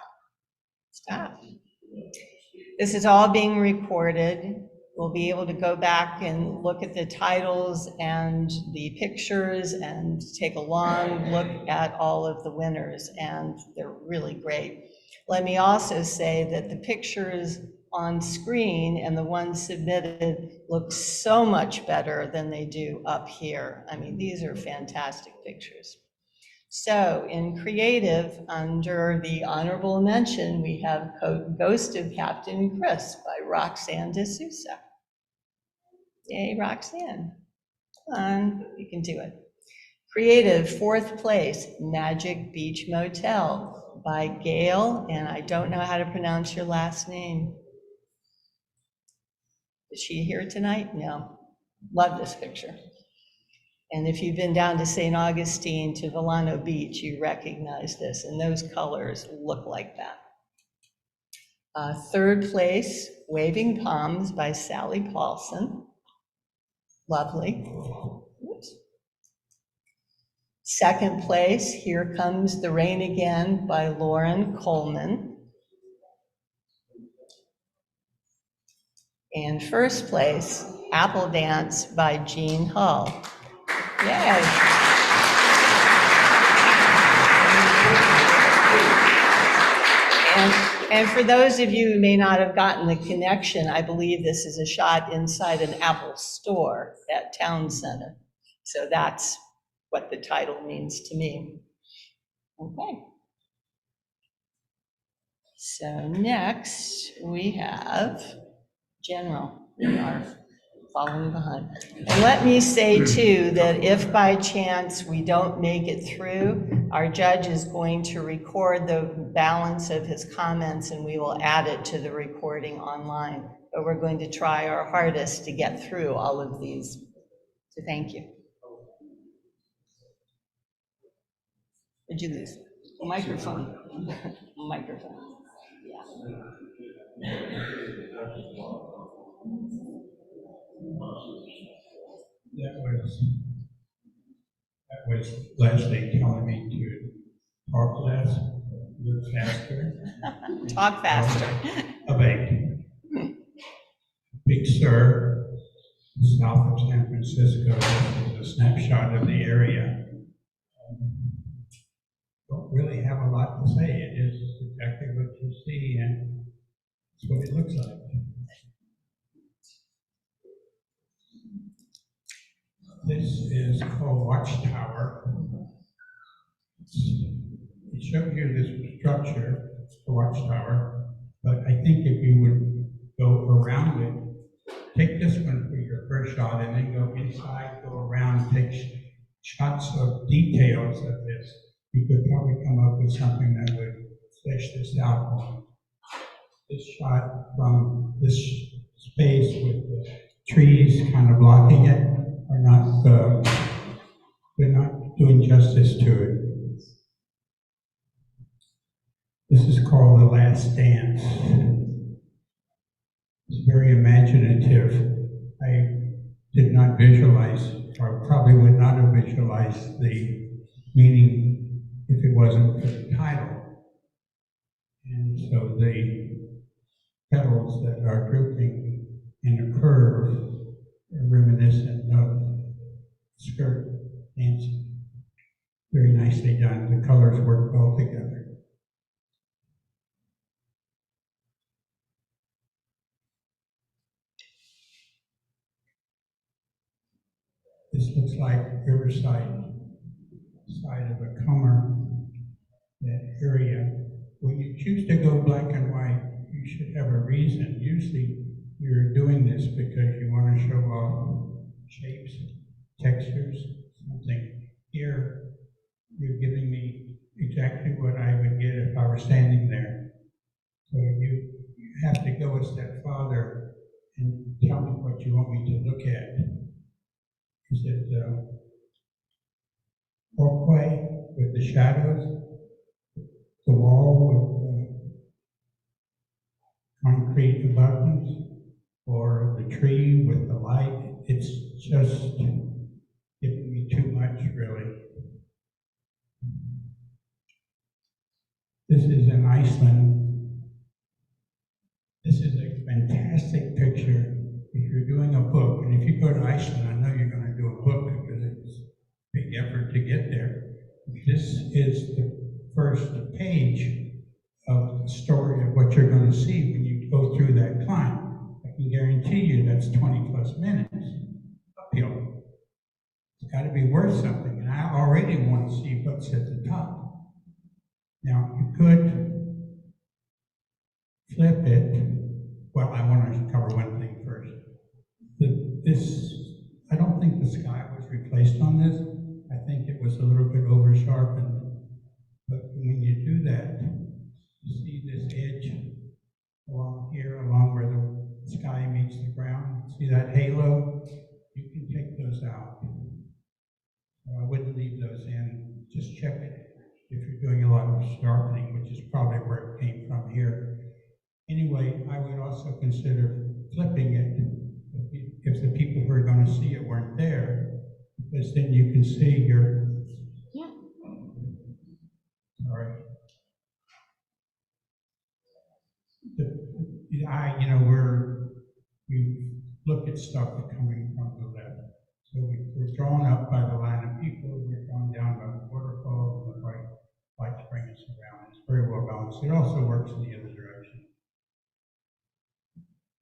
This is all being recorded. We'll be able to go back and look at the titles and the pictures and take a long look at all of the winners, and they're really great. Let me also say that the pictures on screen and the ones submitted look so much better than they do up here. I mean, these are fantastic pictures. So in creative, under the honorable mention, we have Ghost of Captain Chris by Roxanne D'Souza. Yay, Roxanne. Come on, you can do it. Creative, fourth place, Magic Beach Motel by Gail, and I don't know how to pronounce your last name. Is she here tonight? No. Love this picture. And if you've been down to St. Augustine to Volano Beach, you recognize this, and those colors look like that. Third place, Waving Palms by Sally Paulson. Lovely. Oops. Second place, Here Comes the Rain Again by Lauren Coleman. And first place, Apple Dance by Jean Hull. Yay. And for those of you who may not have gotten the connection, I believe this is a shot inside an Apple store at Town Center. So that's what the title means to me. Okay. So next we have general. We are following behind. And let me say too, that if by chance we don't make it through, our judge is going to record the balance of his comments and we will add it to the recording online. But we're going to try our hardest to get through all of these. So thank you. Did you lose? Microphone. Microphone. Yeah. That was Leslie telling me to talk less, move faster. Talk faster. Abate. Big Sur, south of San Francisco, is a snapshot of the area. Don't really have a lot to say. It is exactly what you see, and it's what it looks like. This is called Watchtower. It shows you this structure, the Watchtower, but I think if you would go around it, take this one for your first shot and then go inside, go around, take shots of details of this, you could probably come up with something that would flesh this out more. This shot from this space with the trees kind of blocking it are not, they're not doing justice to it. This is called The Last Dance. It's very imaginative. I did not visualize, or probably would not have visualized the meaning if it wasn't for the title. And so the petals that are drooping in a curve are reminiscent of skirt dancing. Very nicely done. The colors work well together. This looks like Riverside side of a Comer that area. When you choose to go black and white, you should have a reason. Usually you're doing this because you want to show off shapes, textures, something. Here, you're giving me exactly what I would get if I were standing there. So you have to go a step farther and tell me what you want me to look at. Is it walkway with the shadows, the wall with concrete abutments, or the tree with the light? It's just giving me too much, really. This is in Iceland. This is a fantastic picture if you're doing a book. And if you go to Iceland, I know you're going to do a book because it's a big effort to get there. This is the first page of the story of what you're going to see when you go through that climb. I can guarantee you that's 20 plus minutes uphill. It's got to be worth something. And I already want to see what's at the top. Now, you could flip it. Well, I want to cover one thing first. I don't think the sky was replaced on this. I think it was a little bit over sharpened. But when you do that, you see this edge along here, along where the sky meets the ground. See that halo? You can take those out. So I wouldn't leave those in. Just check it if you're doing a lot of sharpening, which is probably where it came from here. Anyway, I would also consider flipping it if the people who are going to see it weren't there, because then you can see your. Yeah. Sorry. We look at stuff coming from the left. So we're drawn up by the line of people, we're drawn down by the waterfall, and the lights bring us around. It's very well balanced. It also works in the other direction.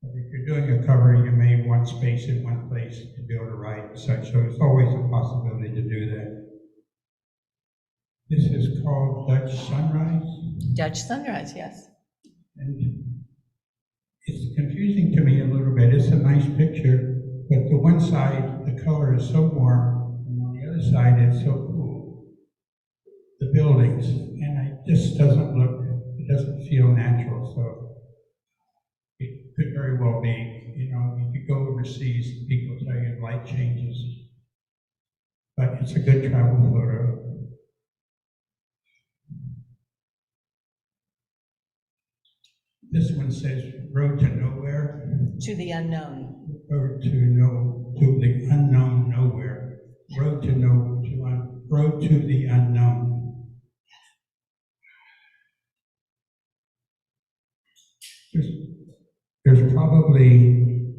But if you're doing a cover, you may want space in one place to be able to write and such, so it's always a possibility to do that. This is called Dutch Sunrise. Dutch sunrise, yes. And it's confusing to me a little bit. It's a nice picture, but the one side, the color is so warm, and on the other side, it's so cool. The buildings, and it just it doesn't feel natural, so it could very well be, you could go overseas, people tell you light changes, but it's a good travel photo. This one says road to nowhere. To the unknown. Road to the unknown nowhere. Road to the unknown. There's probably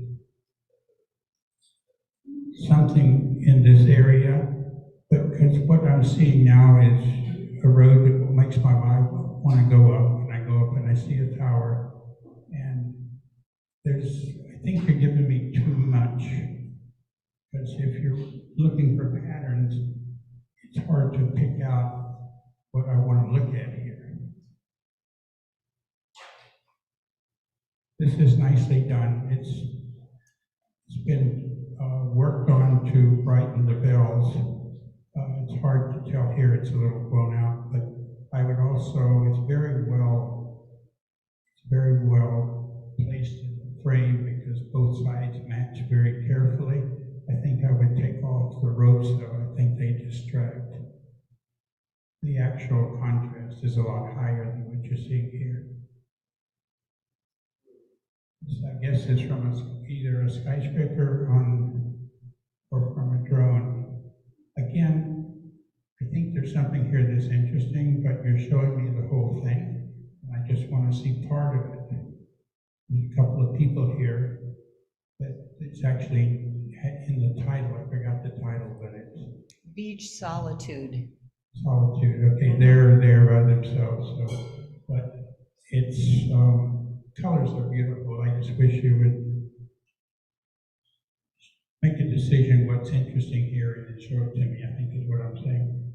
something in this area, but because what I'm seeing now is a road that makes my mind want to go up. Go up and I see a tower, and I think you're giving me too much, because if you're looking for patterns, it's hard to pick out what I want to look at here. This is nicely done. It's been worked on to brighten the bells. It's hard to tell here, it's a little blown out, but I would also, it's very well placed in the frame because both sides match very carefully. I think I would take off the ropes though. I think they distract. The actual contrast is a lot higher than what you're seeing here. This, I guess, is from either a skyscraper or from a drone. Again, I think there's something here that's interesting, but you're showing me the whole thing. I just want to see part of it. There's a couple of people here that it's actually in the title. I forgot the title, but it's Beach solitude. Solitude. Okay, they're there by themselves. So, but it's colors are beautiful. I just wish you would make a decision what's interesting here and show it to me. I think is what I'm saying.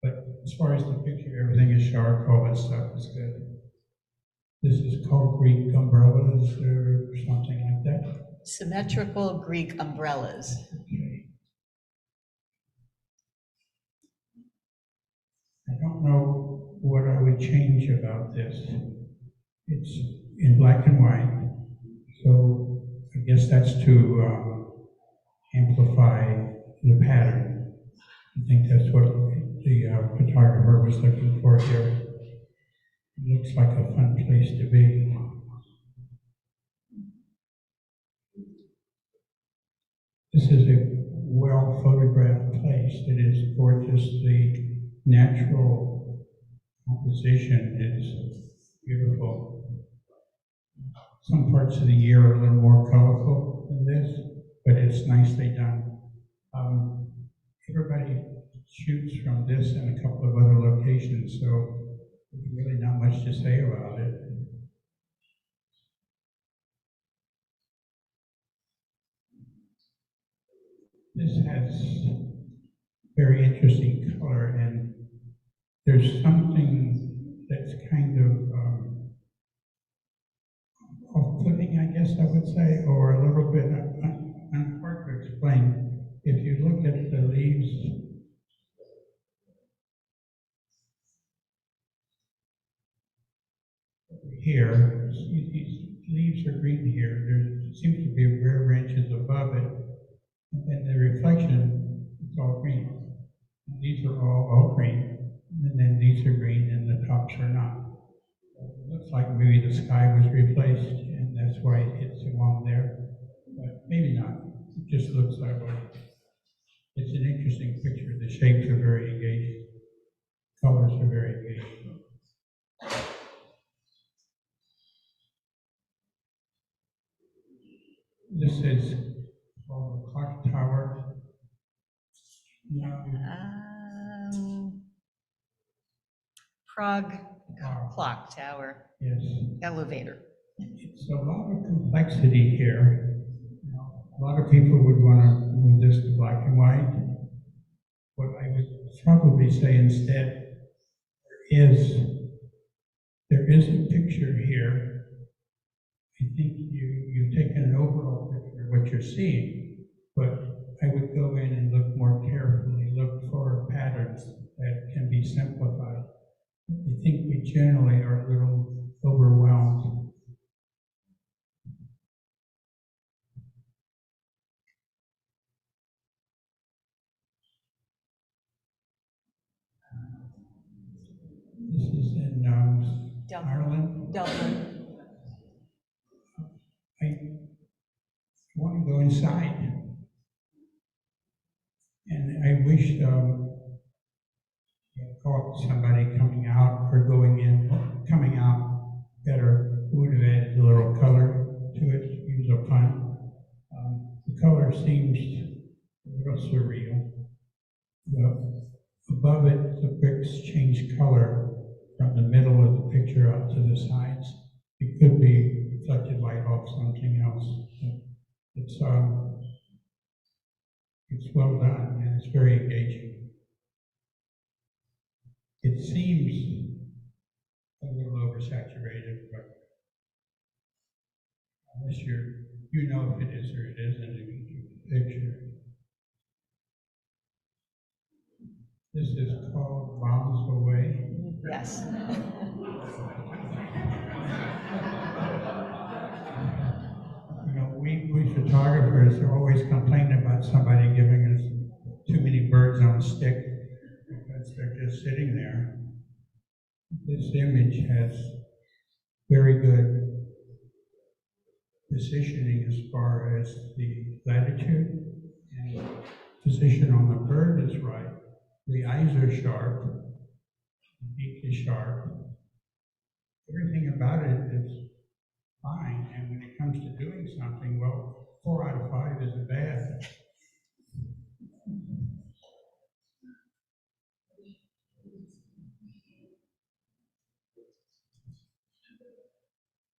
But as far as the picture, everything is sharp, all that stuff is good. This is called Greek umbrellas or something like that. Symmetrical Greek umbrellas. Okay. I don't know what I would change about this. It's in black and white, so I guess that's to amplify the pattern. I think that's what the photographer was looking for here. It looks like a fun place to be. This is a well photographed place. It is gorgeous. The natural composition is beautiful. Some parts of the year are a little more colorful than this, but it's nicely done. Everybody shoots from this and a couple of other locations, so there's really not much to say about it. This has very interesting color, and there's something that's kind of off-putting, I guess I would say, or a little bit hard to explain. If you look at the leaves, here, these leaves are green here. There seems to be rare branches above it, and then the reflection is all green. And these are all green, and then these are green, and the tops are not. It looks like maybe the sky was replaced, and that's why it hits along there, but maybe not. It just looks that way. It's an interesting picture. The shapes are very engaged. Colors are very engaged. This is called the clock tower. Prague clock tower, Yes. elevator. It's a lot of complexity here. You know, a lot of people would want to move this to black and white. What I would probably say instead is there is a picture here. I think you've taken an overall picture of what you're seeing, but I would go in and look more carefully, look for patterns that can be simplified. I think we generally are a little overwhelmed. This is in Ireland. Dublin. I want to go inside, and I wish caught somebody coming out or going in, coming out better would have added a little color to it, use a pun. The color seems a little surreal. Above it, the bricks change color from the middle of the picture out to the sides. It could be reflected light off something else. It's well done and it's very engaging. It seems a little oversaturated, but unless you know if it is or it isn't in the picture. This is called Bombs Away. Yes. You know, we photographers are always complaining about somebody giving us too many birds on a stick because they're just sitting there. This image has very good positioning as far as the latitude and position on the bird is right. The eyes are sharp, the beak is sharp. Everything about it is fine, and when it comes to doing something, well, 4 out of 5 isn't bad.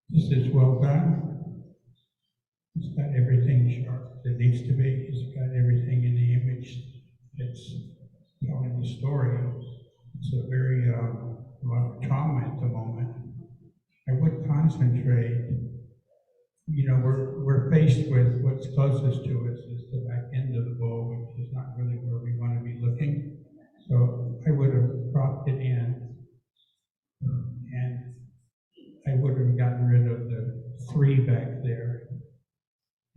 This is well done. It's got everything sharp that needs to be. It's got everything in the image that's telling the story. it's a very, a lot of trauma at the moment. I would concentrate, you know, we're faced with what's closest to us is the back end of the bowl, which is not really where we want to be looking. So I would have cropped it in, and I would have gotten rid of the 3 back there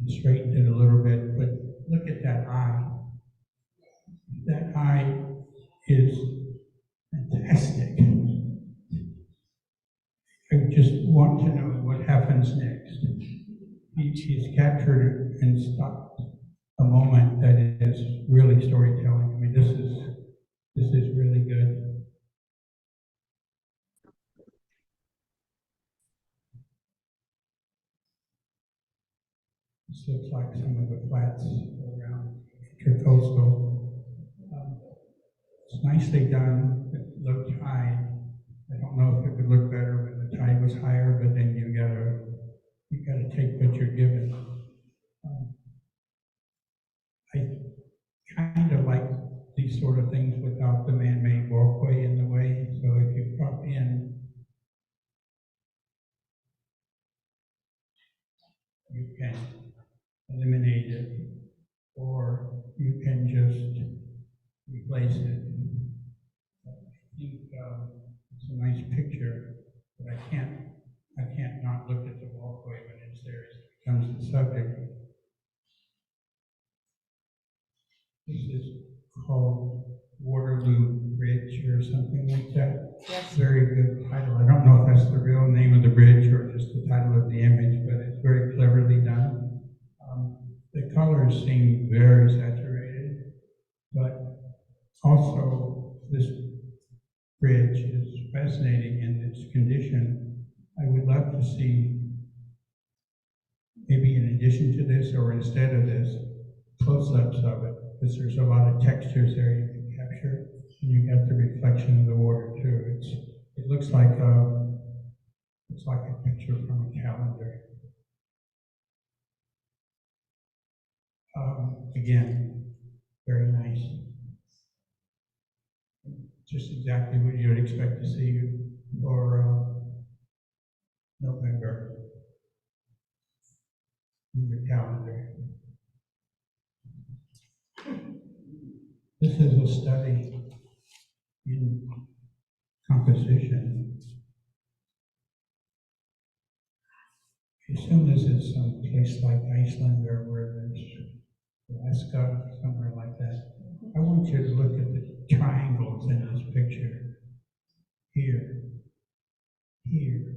and straightened it a little bit. But look at that eye. That eye is fantastic. I just want to know what happens next. He's captured and stopped a moment that is really storytelling. I mean, this is really good. This looks like some of the flats around Intercoastal. It's nicely done with low tide. I don't know if it would look better when the tide was higher, but then you gotta take what you're given. I kind of like these sort of things without the man-made walkway in the way. So if you crop in, you can eliminate it, or you can just replace it. I think it's a nice picture, but I can't not look at the walkway when it's there. It becomes the subject. This is called Waterloo Bridge or something like that. Yes. Very good title. I don't know if that's the real name of the bridge or just the title of the image, but it's very cleverly done. The colors seem very saturated, but also this bridge is fascinating in its condition. I would love to see, maybe in addition to this or instead of this, close-ups of it, because there's a lot of textures there you can capture, and you get the reflection of the water too. It looks like a picture from a calendar. Again, very nice. Just exactly what you would expect to see for November in your calendar. This is a study in composition. I assume this is some place like Iceland or where there's Alaska, somewhere like that. I want you to look at the triangles in this picture. Here, here,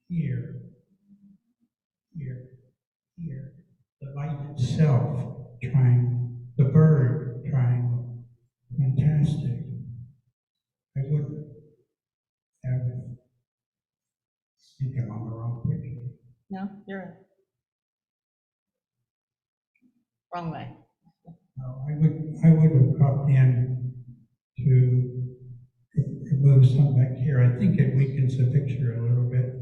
here, here, here. The light itself, triangle. The bird, triangle. Fantastic. I wouldn't have it. I think I'm on the wrong picture. No, you're right. Wrong way. No, I would have cropped in to remove some back here. I think it weakens the picture a little bit.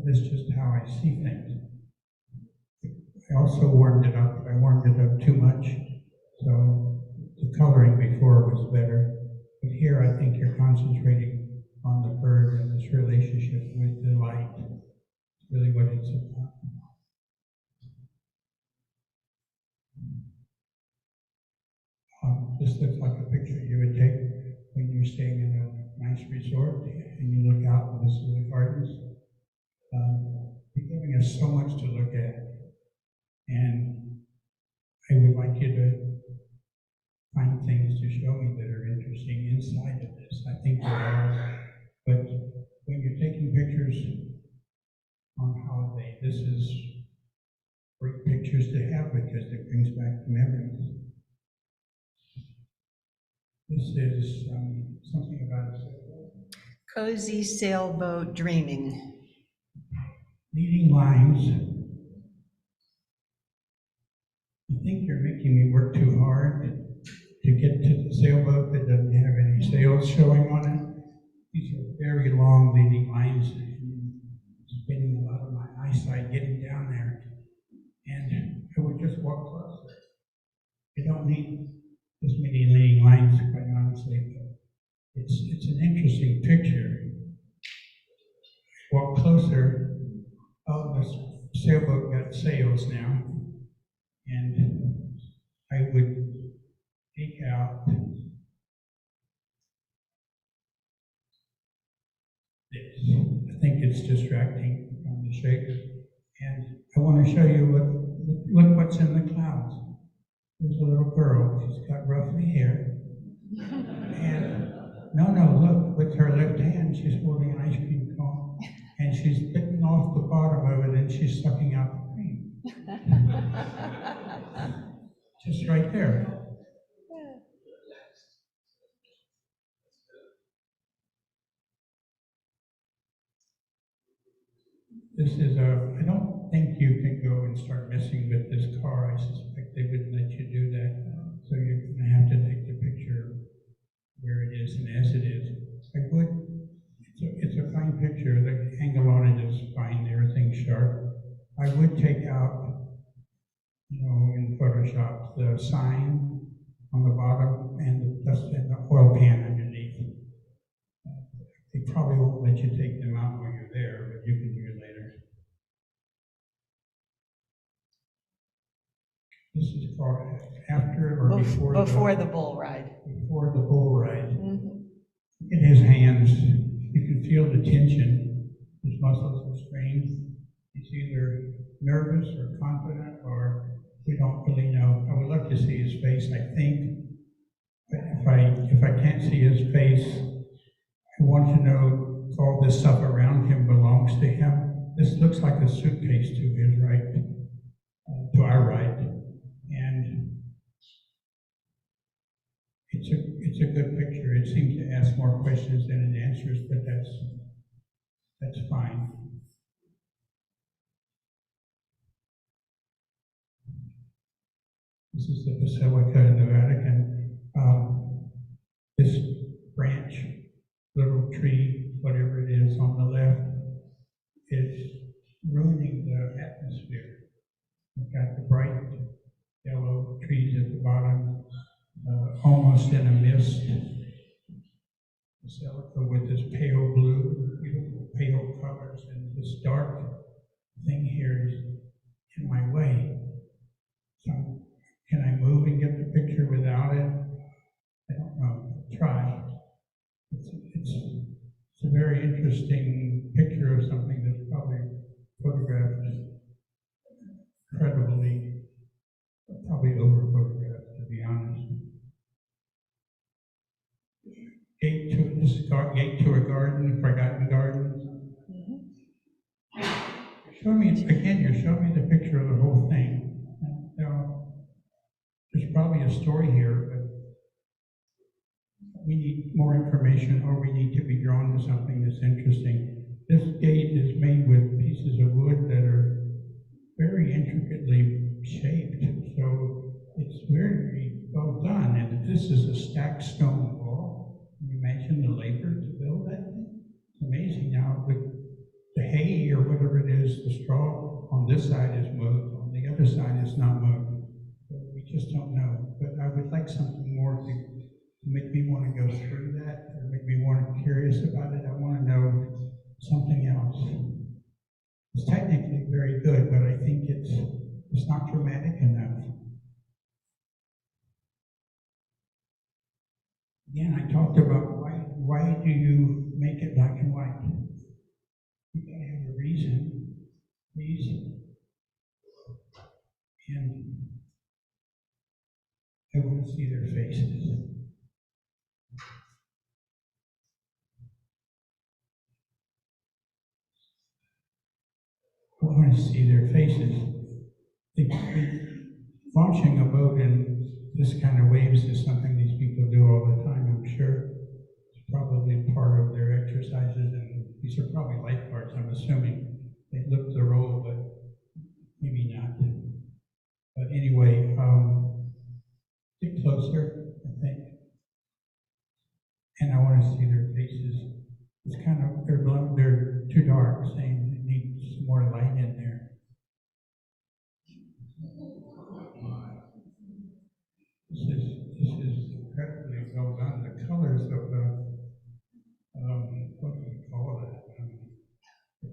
That's just how I see things. I also warmed it up. I warmed it up too much, so the coloring before was better. But here, I think you're concentrating on the bird and this relationship with the light. It's really what it's about. This looks like a picture you would take when you're staying in a nice resort and you look out and this is the gardens. You're giving us so much to look at, and I would like you to find things to show me that are interesting inside of this. I think there are, but when you're taking pictures on holiday, this is great pictures to have because it brings back the memories. This is something about a sailboat. Cozy sailboat dreaming. Leading lines. You think you're making me work too hard to get to the sailboat that doesn't have any sails showing on it? These are very long leading lines, and spending a lot of my eyesight getting down there. And I would just walk closer. You don't need this many leading lines, quite honestly. It's an interesting picture. Walk closer. Oh, this sailboat got sails now. And I would take out this. I think it's distracting from the shape. And I want to show you look what's in the clouds. There's a little girl. She's got ruffly hair. And no, look, with her left hand, she's holding an ice cream cone. And she's bitten off the bottom of it and she's sucking out the cream. Just right there. This is I don't think you can go and start messing with this car. I suspect they wouldn't let you do that. So you're going to have to take the picture where it is and as it is. It's a fine picture. The angle on it is fine. Everything's sharp. I would take out, in Photoshop, the sign on the bottom and the oil pan underneath. They probably won't let you take them out while you're there, but you can do it later. This is called after or Before the bull ride. Before the bull ride. Mm-hmm. Look at his hands. You can feel the tension. His muscles are strained. He's either nervous or confident, or we don't really know. I would love to see his face, I think. But if I can't see his face, I want to know if all this stuff around him belongs to him. This looks like a suitcase to his right, to our right. And it's a good picture. It seems to ask more questions than it answers, but that's fine. This is the Basilica in the Vatican. This branch, little tree, whatever it is on the left, is ruining the atmosphere. We've got the bright yellow trees at the bottom, almost in a mist. Basilica with this pale blue, beautiful pale colors, and this dark thing here is in my way. So can I move and get the picture without it? I don't know. Try. It's a very interesting picture of something that's probably photographed incredibly, probably over-photographed, to be honest. Gate to a garden, forgotten garden. Show me, again, you're showing me the picture of the whole thing. There's probably a story here, but we need more information, or we need to be drawn to something that's interesting. This gate is made with pieces of wood that are very intricately shaped, so it's very, very well done. And this is a stacked stone wall. Can you imagine the labor to build that thing? It's amazing. Now, the hay or whatever it is, the straw on this side is moved, on the other side is not moved. So we just don't know. But I would like something more to make me want to go through that, or make me more curious about it. I want to know something else. It's technically very good, but I think it's not dramatic enough. Again, I talked about why do you make it black and white? You gotta have a reason, please. And I want to see their faces. I want to see their faces. Launching a boat in this kind of waves is something these people do all the time, I'm sure. It's probably part of their exercises, and these are probably lifeguards, I'm assuming. They look the role, but maybe not. But anyway, get closer, I think. And I want to see their faces. It's kind of, they're too dark, saying they need some more light in there. This is colors of what do you call it?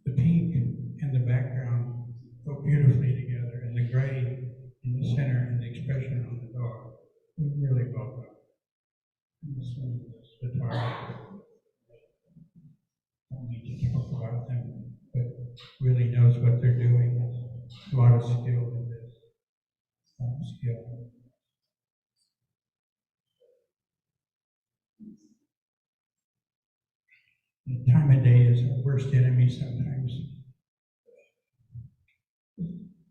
The pink and the background go beautifully together, and the gray in the center and the expression on the dog was really well done. And this one, this photographer, don't need to talk about them, but really knows what they're doing. There's a lot of skill in this. A lot of skill. The time of day is our worst enemy sometimes.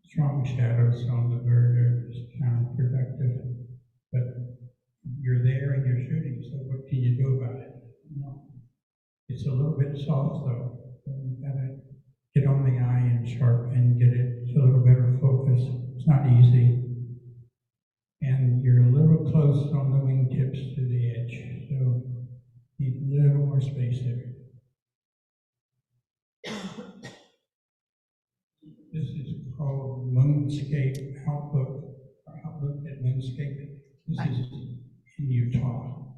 Strong shadows on the bird are just counterproductive. But you're there and you're shooting, so what can you do about it? No. It's a little bit soft though. You gotta get on the eye and sharp and get it a little better focus. It's not easy. And you're a little close on the wingtips to the edge, so need a little more space there. This is called Moonscape Outlook, or Outlook at Moonscape. This is in Utah.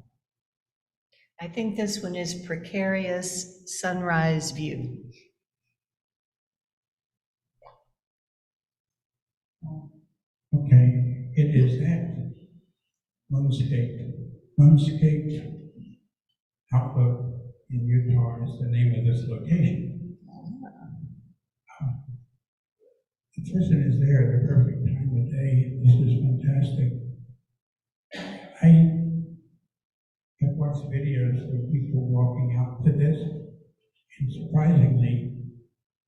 I think this one is Precarious Sunrise View. Okay, it is that Moonscape. Moonscape Outlook in Utah is the name of this location. The person is there at the perfect time of day. This is fantastic. I have watched videos of people walking out to this, and surprisingly,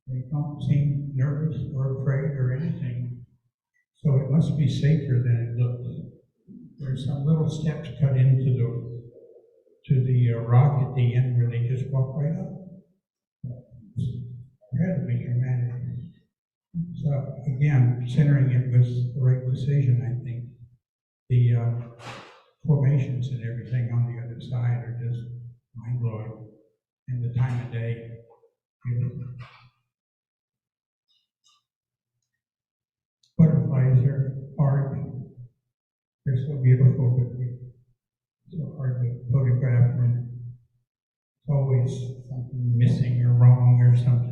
they don't seem nervous or afraid or anything. So it must be safer than it looks. There's some little steps cut into the rock at the end where they just walk right up. It's incredibly dramatic. So again, centering it was the right decision, I think. The formations and everything on the other side are just mind-blowing. And the time of day, beautiful. Butterflies are hard. They're so beautiful, but they're so hard to photograph, and it's always something missing or wrong or something.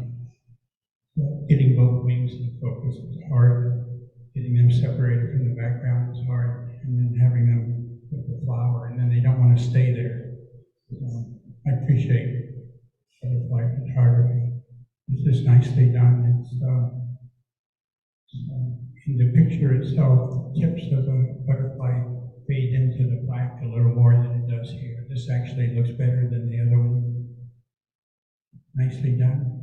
So getting both wings in focus is hard. Getting them separated from the background is hard, and then having them with the flower, and then they don't want to stay there. So I appreciate butterfly photography. This is nicely done. It's in the picture itself, the tips of the butterfly fade into the black a little more than it does here. This actually looks better than the other one. Nicely done.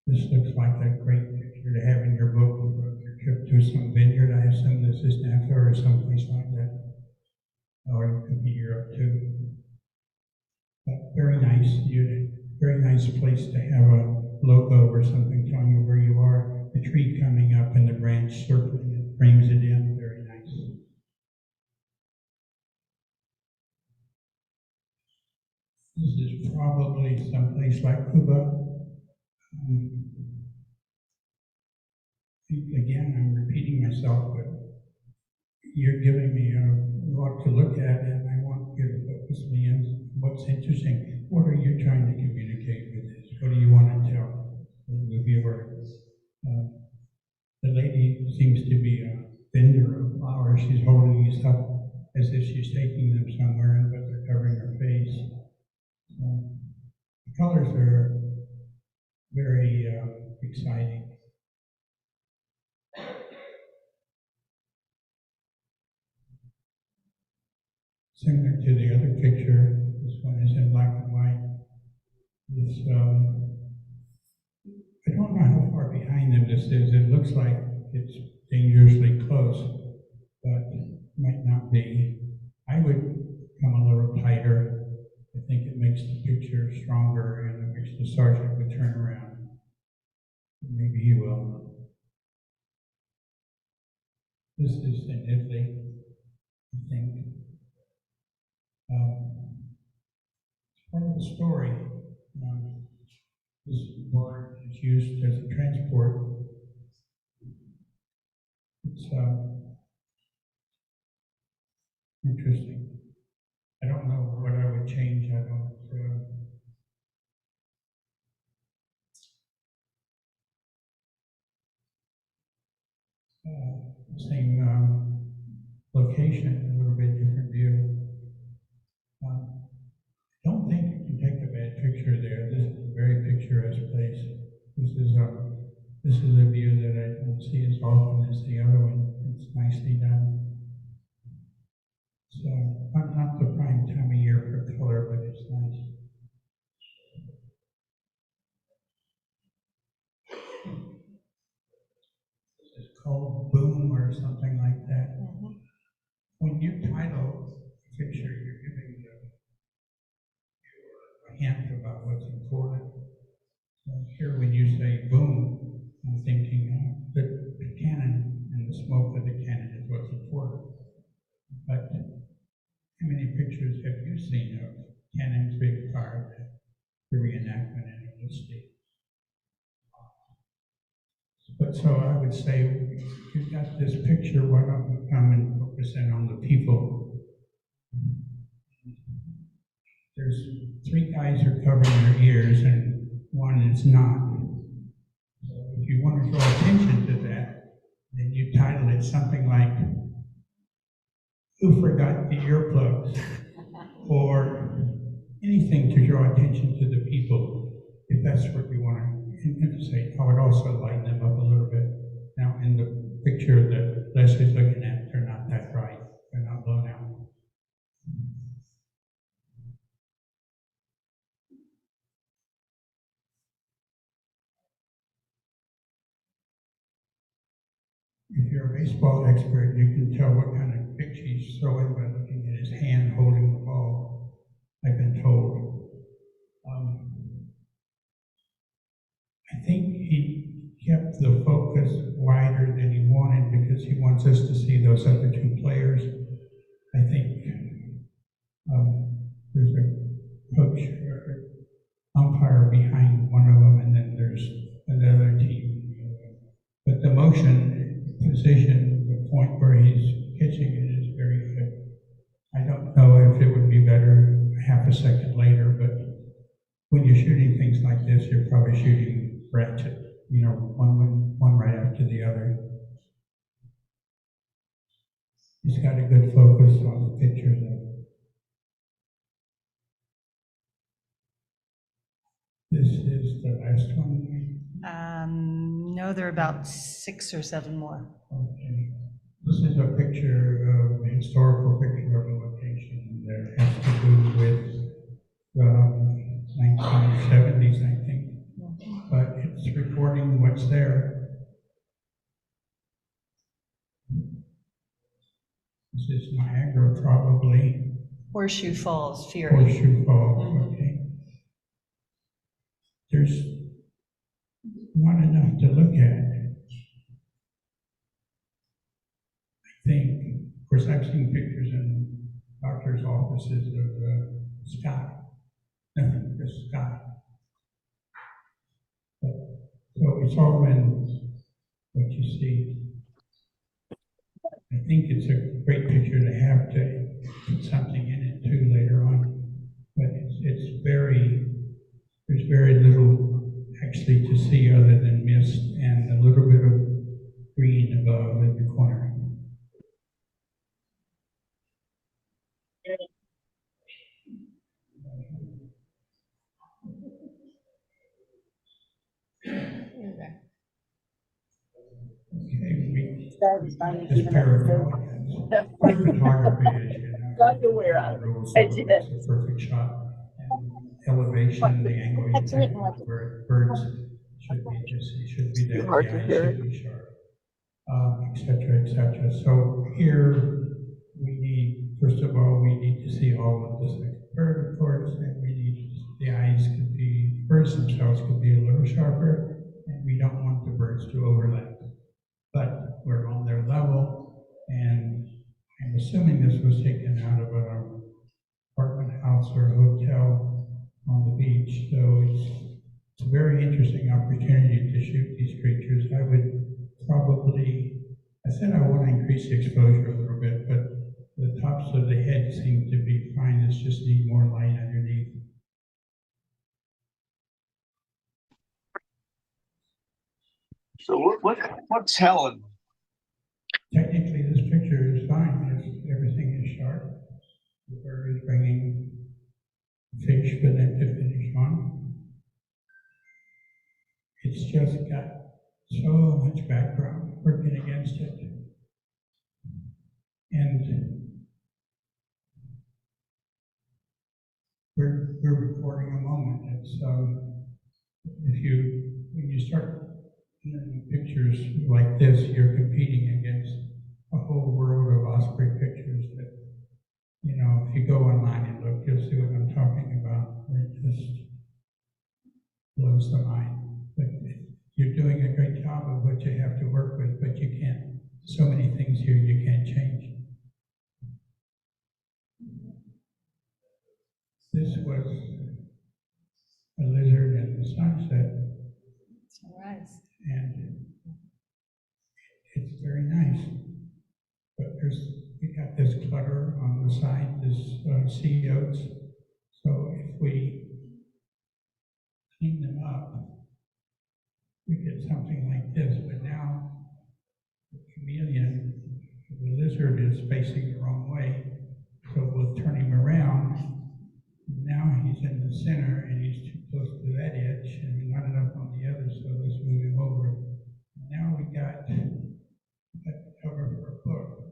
This looks like a great picture to have in your book or your trip to some vineyard. I assume this is Napa or someplace like that. Or it could be Europe too. But very nice unit, very nice place to have a logo or something telling you where you are. The tree coming up and the branch circling it brings it in. Very nice. This is probably someplace like Cuba. Again, I'm repeating myself, but you're giving me a lot to look at, and I want you to focus me in what's interesting. What are you trying to communicate with this? What do you want to tell the viewer? The lady seems to be a vendor of flowers. She's holding these up as if she's taking them somewhere, but they're covering her face. The colors are very exciting. Similar to the other picture, this one is in black and white. This, I don't know how far behind them this is. It looks like it's dangerously close, but might not be. I would come a little tighter. I think it makes the picture stronger, and I wish the sergeant would turn around. Maybe he will. This is in Italy, I think. It's part of the story. This board is used as a transport. It's interesting. I don't same location, a little bit different view. I don't think you can take a bad picture there. This is a very picturesque place. This is a view that I don't see as often as the other one. It's nicely done. So not the prime time of year for color, but it's nice. It's called Boom or something like that. When you title a picture, you're giving a hint about what's important. So here, when you say boom, I'm thinking the cannon and the smoke of the cannon is what's important. But how many pictures have you seen of cannons being fired at the reenactment in a state? But so I would say, you've got this picture, why don't we come and focus in on the people? There's 3 guys who are covering their ears and 1 is not. So if you want to draw attention to that, then you title it something like, "Who forgot the earplugs?" or anything to draw attention to the people, if that's what you want to emphasize. I would also lighten them up a little bit. Now, in the picture that Leslie's looking at, they're not that bright. They're not blown out. If you're a baseball expert, you can tell what kind of pitch he's throwing by looking at his hand holding the ball, I've been told. I think he kept the focus wider than he wanted because he wants us to see those other 2 players. I think there's a coach or umpire behind one of them, and then there's another team. But the motion, position, the point where he's pitching it is very good. I don't know if it would be better half a second later, but when you're shooting things like this, you're probably shooting ratchet, one right after the other. He's got a good focus on the picture though. This is the last one. No, there are about 6 or 7 more. Okay. This is a picture, a historical picture of a location that has to do with the 1970s, I think. But it's recording what's there. This is Niagara, probably. Horseshoe Falls, Fury. Horseshoe Falls, okay. There's not enough to look at. I think, of course, I've seen pictures in doctors' offices of the sky. Nothing, just sky. So it's all in what you see. I think it's a great picture to have to put something in it too later on. But there's very little actually to see other than mist and a little bit of green above in the corner. Okay, this parallel, my photography is, rules of makes a perfect shot. And elevation, the angle you take where birds should be that the eye should be sharp, et cetera, et cetera. So here first of all, we need to see all of this bird, of course, and the eyes birds themselves could be a little sharper, and we don't want the birds to overlap. But we're on their level, and I'm assuming this was taken out of an apartment house or a hotel on the beach. So it's a very interesting opportunity to shoot these creatures. I said I want to increase the exposure a little bit, but the tops of the head seem to be fine. It's just need more light underneath. So what's Helen? page for them to finish on. It's just got so much background working against it. And we're recording a moment. It's, when you start doing pictures like this, you're competing against a whole world of Osprey pictures that, if you go online and look, you'll see what I'm talking about. It just blows the mind. But you're doing a great job of what you have to work with, but you can't, so many things here you can't change. This was a lizard in the sunset, Sunrise. and it's very nice. But we got this clutter on the side, this sea oats. So if we clean them up, we get something like this. But now the chameleon, the lizard is facing the wrong way. So we'll turn him around. Now he's in the center and he's too close to that edge and not enough on the other, so let's move him over. Now we got that cover for a book.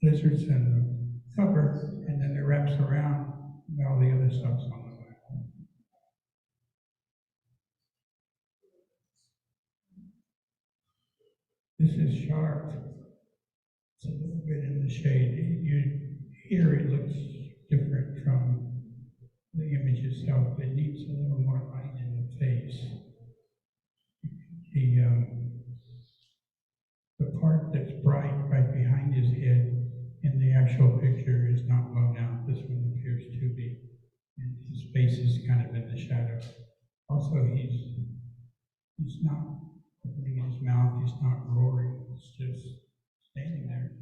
Lizards in the cover, and then it wraps around and all the other stuff's on the back. This is sharp. It's a little bit in the shade. Here it looks different from the image itself. It needs a little more light in the face. The part that's bright right behind his head in the actual picture is not blown out. This one appears to be. And his face is kind of in the shadow. Also, he's not opening his mouth, he's not roaring, he's just standing there.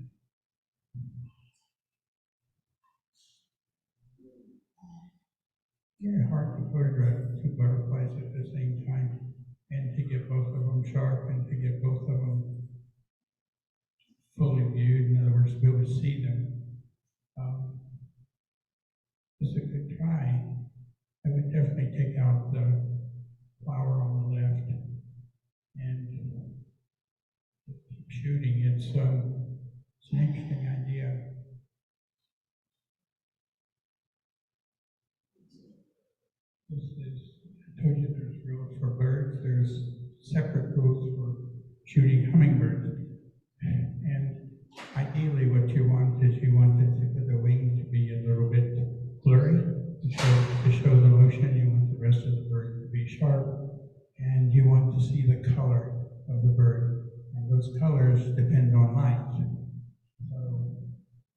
Very hard to photograph two butterflies at the same time and to get both of them sharp and to get both of them fully viewed. In other words, be able to see them. It's a good try. I would definitely take out the flower on the left and keep shooting. It's an interesting idea. I told you there's rules for birds. There's separate rules for shooting hummingbirds. And ideally what you want is you want the tip of the wing to be a little bit blurry to show the motion. You want the rest of the bird to be sharp. And you want to see the color of the bird. And those colors depend on light. So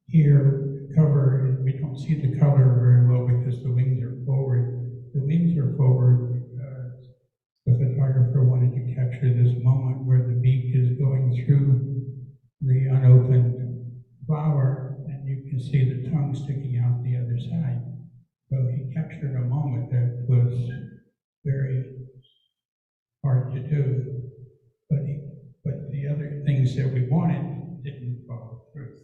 here, cover, we don't see the color very well because the wings are forward. The wings are forward because the photographer wanted to capture this moment where the beak is going through the unopened flower and you can see the tongue sticking out the other side. So he captured a moment that was very hard to do, but the other things that we wanted didn't follow through.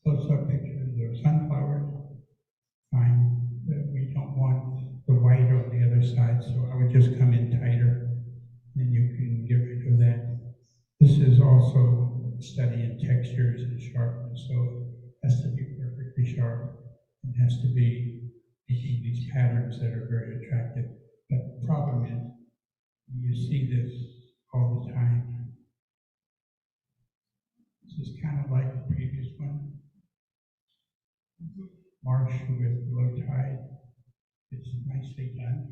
Close-up pictures of sunflowers, fine, but we don't want the white on the other side, so I would just come in tighter, then you can get rid of that. This is also studying textures and sharpness, so it has to be perfectly sharp. It has to be making these patterns that are very attractive. But the problem is, you see this all the time. This is kind of like the previous one. Marsh with low tide. It's nicely done,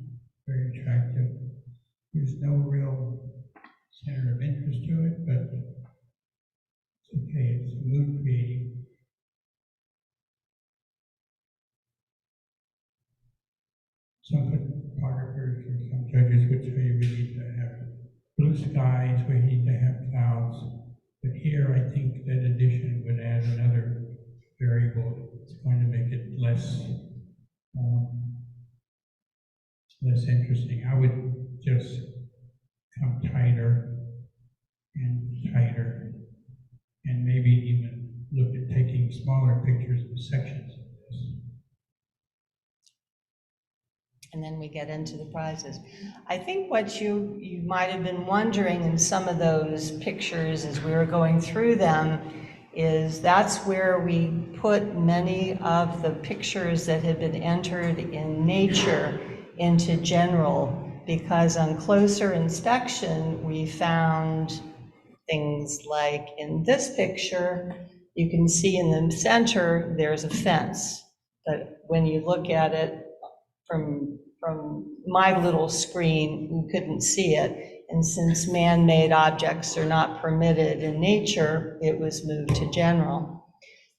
very attractive. There's no real center of interest to it, but it's okay. It's mood creating. Some photographers or some judges would say we need to have blue skies, we need to have clouds. But here I think that addition would add another variable. It's going to make it less interesting. I would just come tighter and tighter, and maybe even look at taking smaller pictures of sections of this. And then we get into the prizes. I think what you might have been wondering in some of those pictures as we were going through them is that's where we put many of the pictures that had been entered in nature into general, because on closer inspection, we found things like in this picture, you can see in the center, there's a fence. But when you look at it from my little screen, we couldn't see it. And since man-made objects are not permitted in nature, it was moved to general.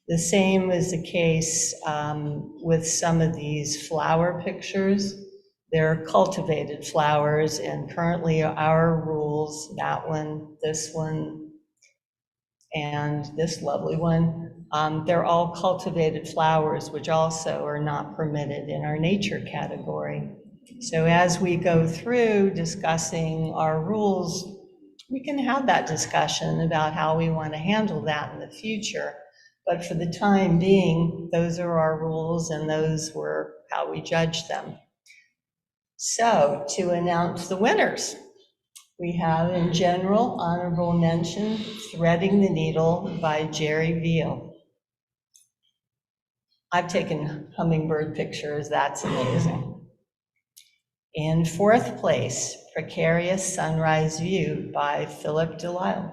The same was the case with some of these flower pictures. They're cultivated flowers, and currently our rules, that one, this one, and this lovely one, they're all cultivated flowers, which also are not permitted in our nature category. So as we go through discussing our rules, we can have that discussion about how we want to handle that in the future. But for the time being, those are our rules, and those were how we judge them. So to announce the winners, we have in general honorable mention, Threading the Needle by Jerry Veal. I've taken hummingbird pictures, that's amazing. In fourth place, Precarious Sunrise View by Philip Delisle.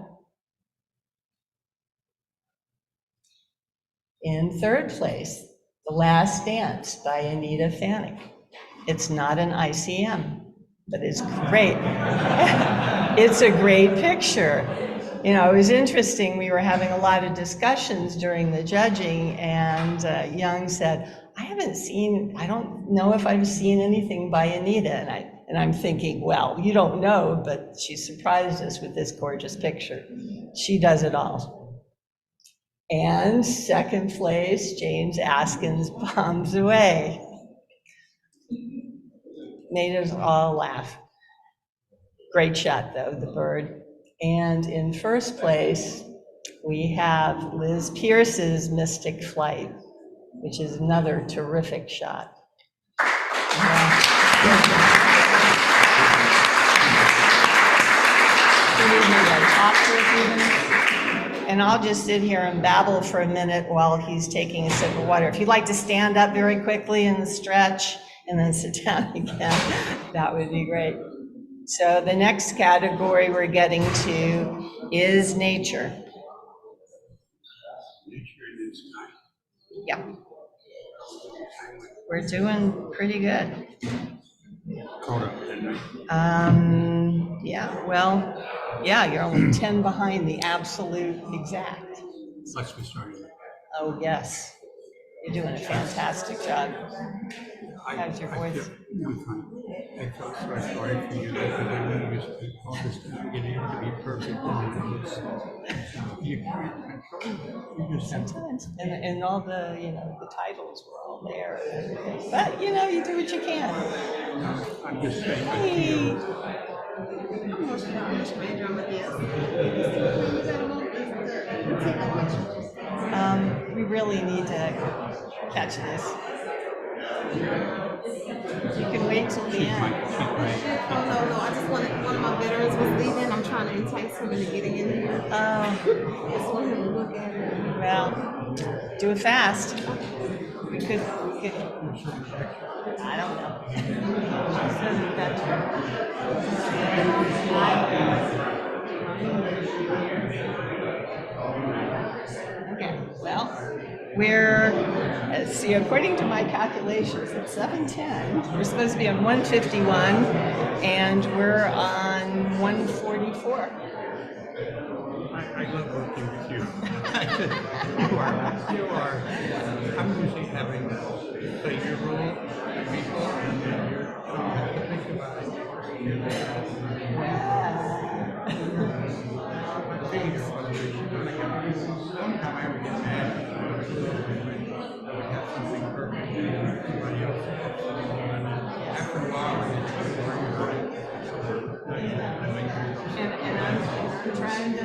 In third place, The Last Dance by Anita Fannick. It's not an ICM, but it's great. It's a great picture. You know, it was interesting, we were having a lot of discussions during the judging, and Young said, I don't know if I've seen anything by Anita, and I'm thinking, well, you don't know, but she surprised us with this gorgeous picture. She does it all. And second place, James Askin's Bombs Away. Made us all laugh. Great shot though, the bird. And in first place, we have Liz Pierce's Mystic Flight, which is another terrific shot. And I'll just sit here and babble for a minute while he's taking a sip of water. If you'd like to stand up very quickly and stretch and then sit down again, that would be great. So the next category we're getting to is nature. Nature in the sky. Yeah. We're doing pretty good. Caught up, didn't I? Yeah, well, yeah, you're only 10 behind the absolute exact. Let's be starting. Oh, yes. You're doing a fantastic job. How's your voice? I felt so sorry for you because I know you spent all this time getting it to be perfect, and it's, you can't control it. You just have to. Sometimes, and all the, you know, the titles were all there and everything. But, you know, you do what you can. I'm just saying, I Hey. We really need to catch this. You can wait till the end. No, I just wanted, one of my veterans was leaving. I'm trying to entice him into getting in here. Just want him to look at it. Well, do it fast. We could, I don't know. Okay, well, let's see, according to my calculations, it's 7:10. We're supposed to be on 151, and we're on 144. I love working with you. you are, I'm usually having to play your role, people, and then you're trying to think about it. One time I would get mad I would have something perfect and everybody else. After a while, I get to worry about it. And I'm trying to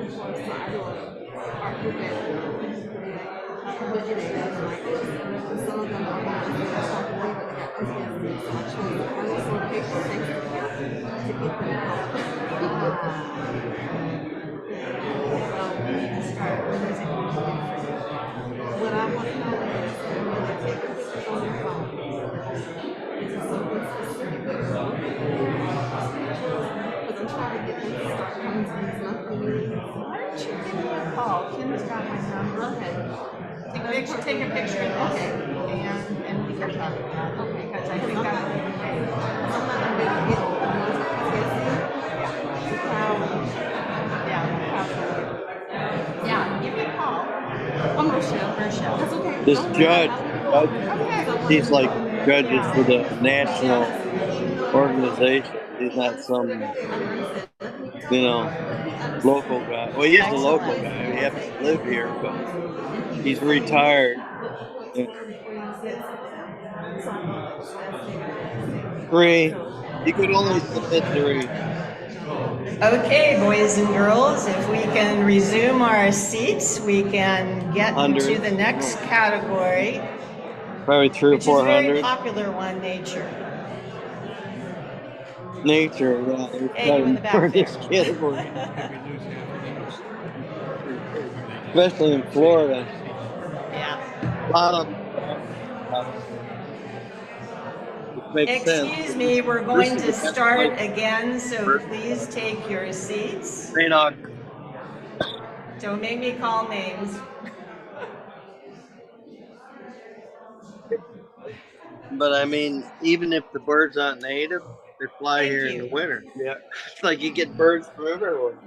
before, so I do art group at beginning of like some of them are not as I believe it got PTSD, so I chose the artist location thanks to him to get them out. Well, we need to start. What is it we can do for you? What I want to know is when you're taking pictures on your phone, is it something specific that you're looking for those pictures? Because I'm trying to get them to start coming to these monthly meetings. Why don't you give me a call? Kim's got my number. Okay. Take a picture of this, and we can talk about it, because I think that would be great. I'm not going to be able to get the ones with PTSD. Yeah, give me a call. I'm Rochelle. Rochelle. That's okay. This Don't worry. judge, he's like judges for the Yeah, national organization. He's not some, you know, local guy. Well, he is a local guy. He happens to live here, but he's retired. Yeah. 3. You could only submit 3. Okay, boys and girls, if we can resume our seats, we can get into 100. the next category, Probably 300 or which is a very 400. popular one, nature. Nature, yeah. There's Hey, you in probably the back more in there. this category, Did we lose half of those? especially in Florida. Yeah. A lot of them are, which makes sense. Excuse me, we're This going is to the best place start again, so for please take your seats. St. Aug. Don't make me call names. But I mean, even if the birds aren't native, they fly Thank here in you. the winter. Yeah, it's like you get birds from everywhere.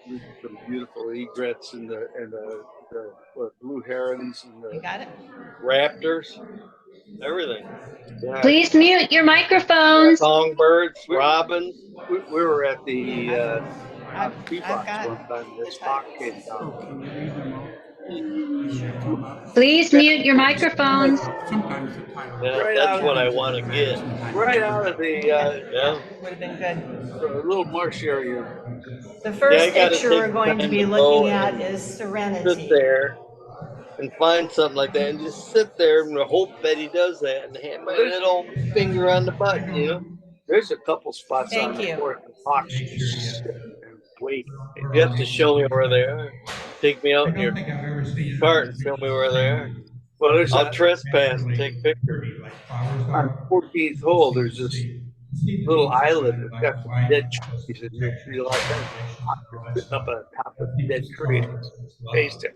There's some beautiful egrets and the blue herons and You the got it? raptors, everything. Yeah, Please mute your microphones. songbirds, robins. We were at the tree I've box got one time. the This hawk titles. came down. Oh, can you read them out? Should come up. Please mute your microphones. Sometimes the title. Yeah, Right that's out what of I it. want to get. Right out of the Yeah, Would have been good. little marsh area. The yeah. I first got to picture take we're going to time be to go looking at and is sit Serenity. there and find something like that and just sit there and hope that he does that and have my little finger on the button, you know. There's a couple spots on Thank the you. course the hawks just sit and wait. You have to show me where they are. Take me out I in your don't think I've ever seen it. cart and show me where they are. Well, there's I'll a trespass and take pictures. like flowers on 14th hole. There's this little island that's got some dead trees, and you'll see a lot of times hawks sitting up on top of dead trees, faced it.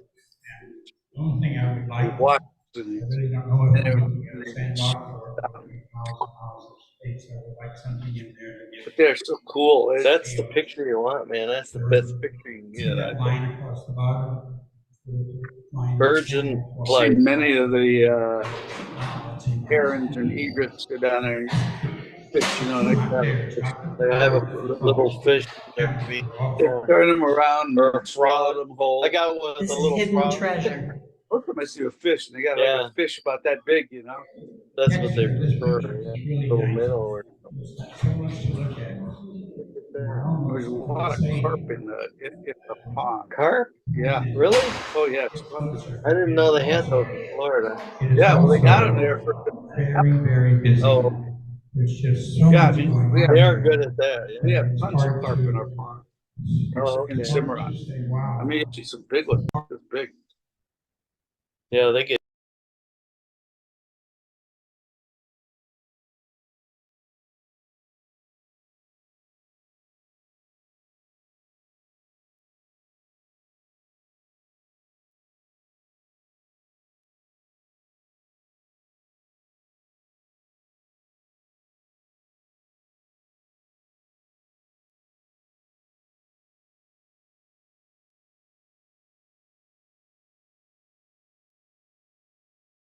The only thing I would He like, watches I and really don't know if and we're it- looking and at a they- sandbox or miles and miles of space. I would like something in there to but get. they're so cool. That's the picture you want, man. That's the best picture you can See get. I that think. line across the bottom? The line Birds channel in across- See flight. many of the It's in- herons and egrets go down there and fish. You know, they Not have there, a it's fish. not They the- have a little fish in their County feet. for all- They turn them around Or a and swallow frog. them whole. I got one with This a is little hidden frog. treasure. Most of them I see a fish, and they got Yeah. like a fish about that big, you know. That's what they Texture of this prefer. picture is Yeah. really Little nice. minnow or There's so much to look at. look at I that. There's almost a would lot of say- carp in the pond. Carp? Yeah. Really? Oh yeah, it's fun. I didn't know they had those in Florida. It is Yeah, well, they got them also there for. very, very busy. Oh, There's just so Yeah, much going we on. they are here good at that. Yeah. We have it's tons of hard carp to- in our pond. Oh, In okay. Cimarron. to say, wow. I mean, you see some big ones. It's big. Yeah, they get.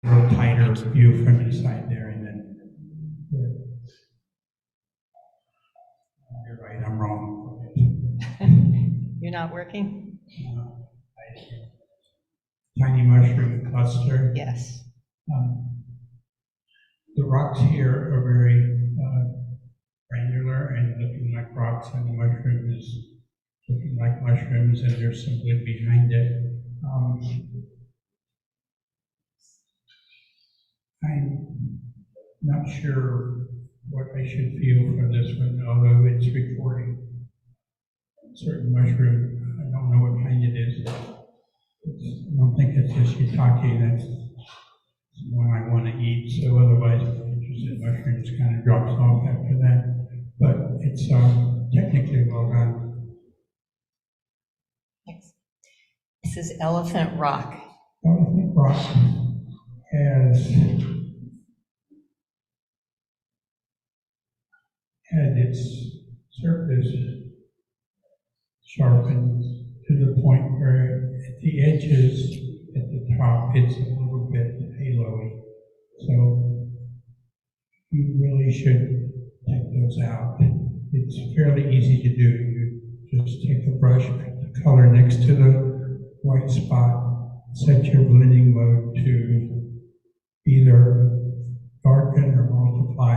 A little tighter view from inside there and then. You're right, I'm wrong. You're not working? Tiny mushroom cluster. Yes. The rocks here are very granular and looking like rocks, and the mushroom is looking like mushrooms, and there's some wood behind it. I'm not sure what I should feel for this one, although it's recording certain mushroom. I don't know what kind it is. I don't think it's a shiitake. That's the one I want to eat. So otherwise, my interest in mushrooms kind of drops off after that. But it's technically well done. Thanks. This is Elephant Rock. Elephant Rock has had its surface sharpened to the point where at the edges, at the top, it's a little bit halo-y. So you really should take those out. It's fairly easy to do. You just take a brush, pick the color next to the white spot, set your blending mode to either darken or multiply,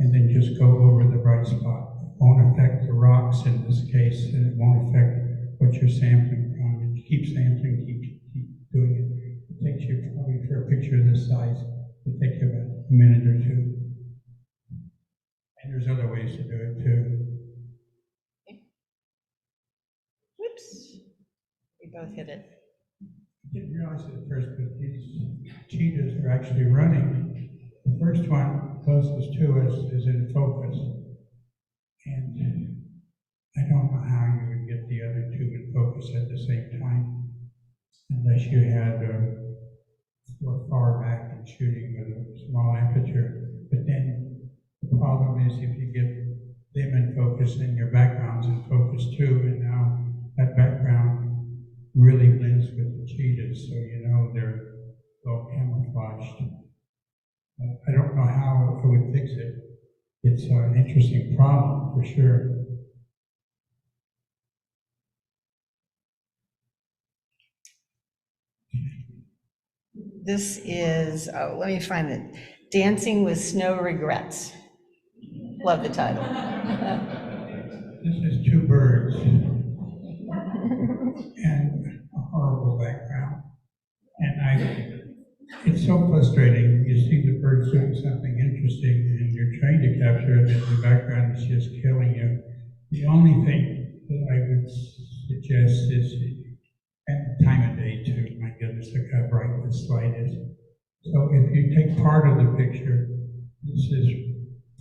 and then just go over the bright spot. It won't affect the rocks in this case, and it won't affect what you're sampling from. And keep sampling, keep doing it. It takes you probably for a picture of this size, it takes you about a minute or two. And there's other ways to do it too. Whoops. We both hit it. I didn't realize it at first, but these cheetahs are actually running. The first one closest to us is in focus. And I don't know how you would get the other two in focus at the same time, unless you had were far back and shooting with a small aperture. But then the problem is if you get them in focus and your background's in focus too, and now that background really blends with the cheetahs, so you know they're well camouflaged. I don't know how I would fix it. It's an interesting problem for sure. This is, oh, let me find it. Dancing with Snow Regrets. Love the title. This is two birds and a horrible background. And it's so frustrating. You see the birds doing something interesting and you're trying to capture it and the background is just killing you. The only thing that I would suggest is, and the time of day too, my goodness, look how bright this light is. So if you take part of the picture, this is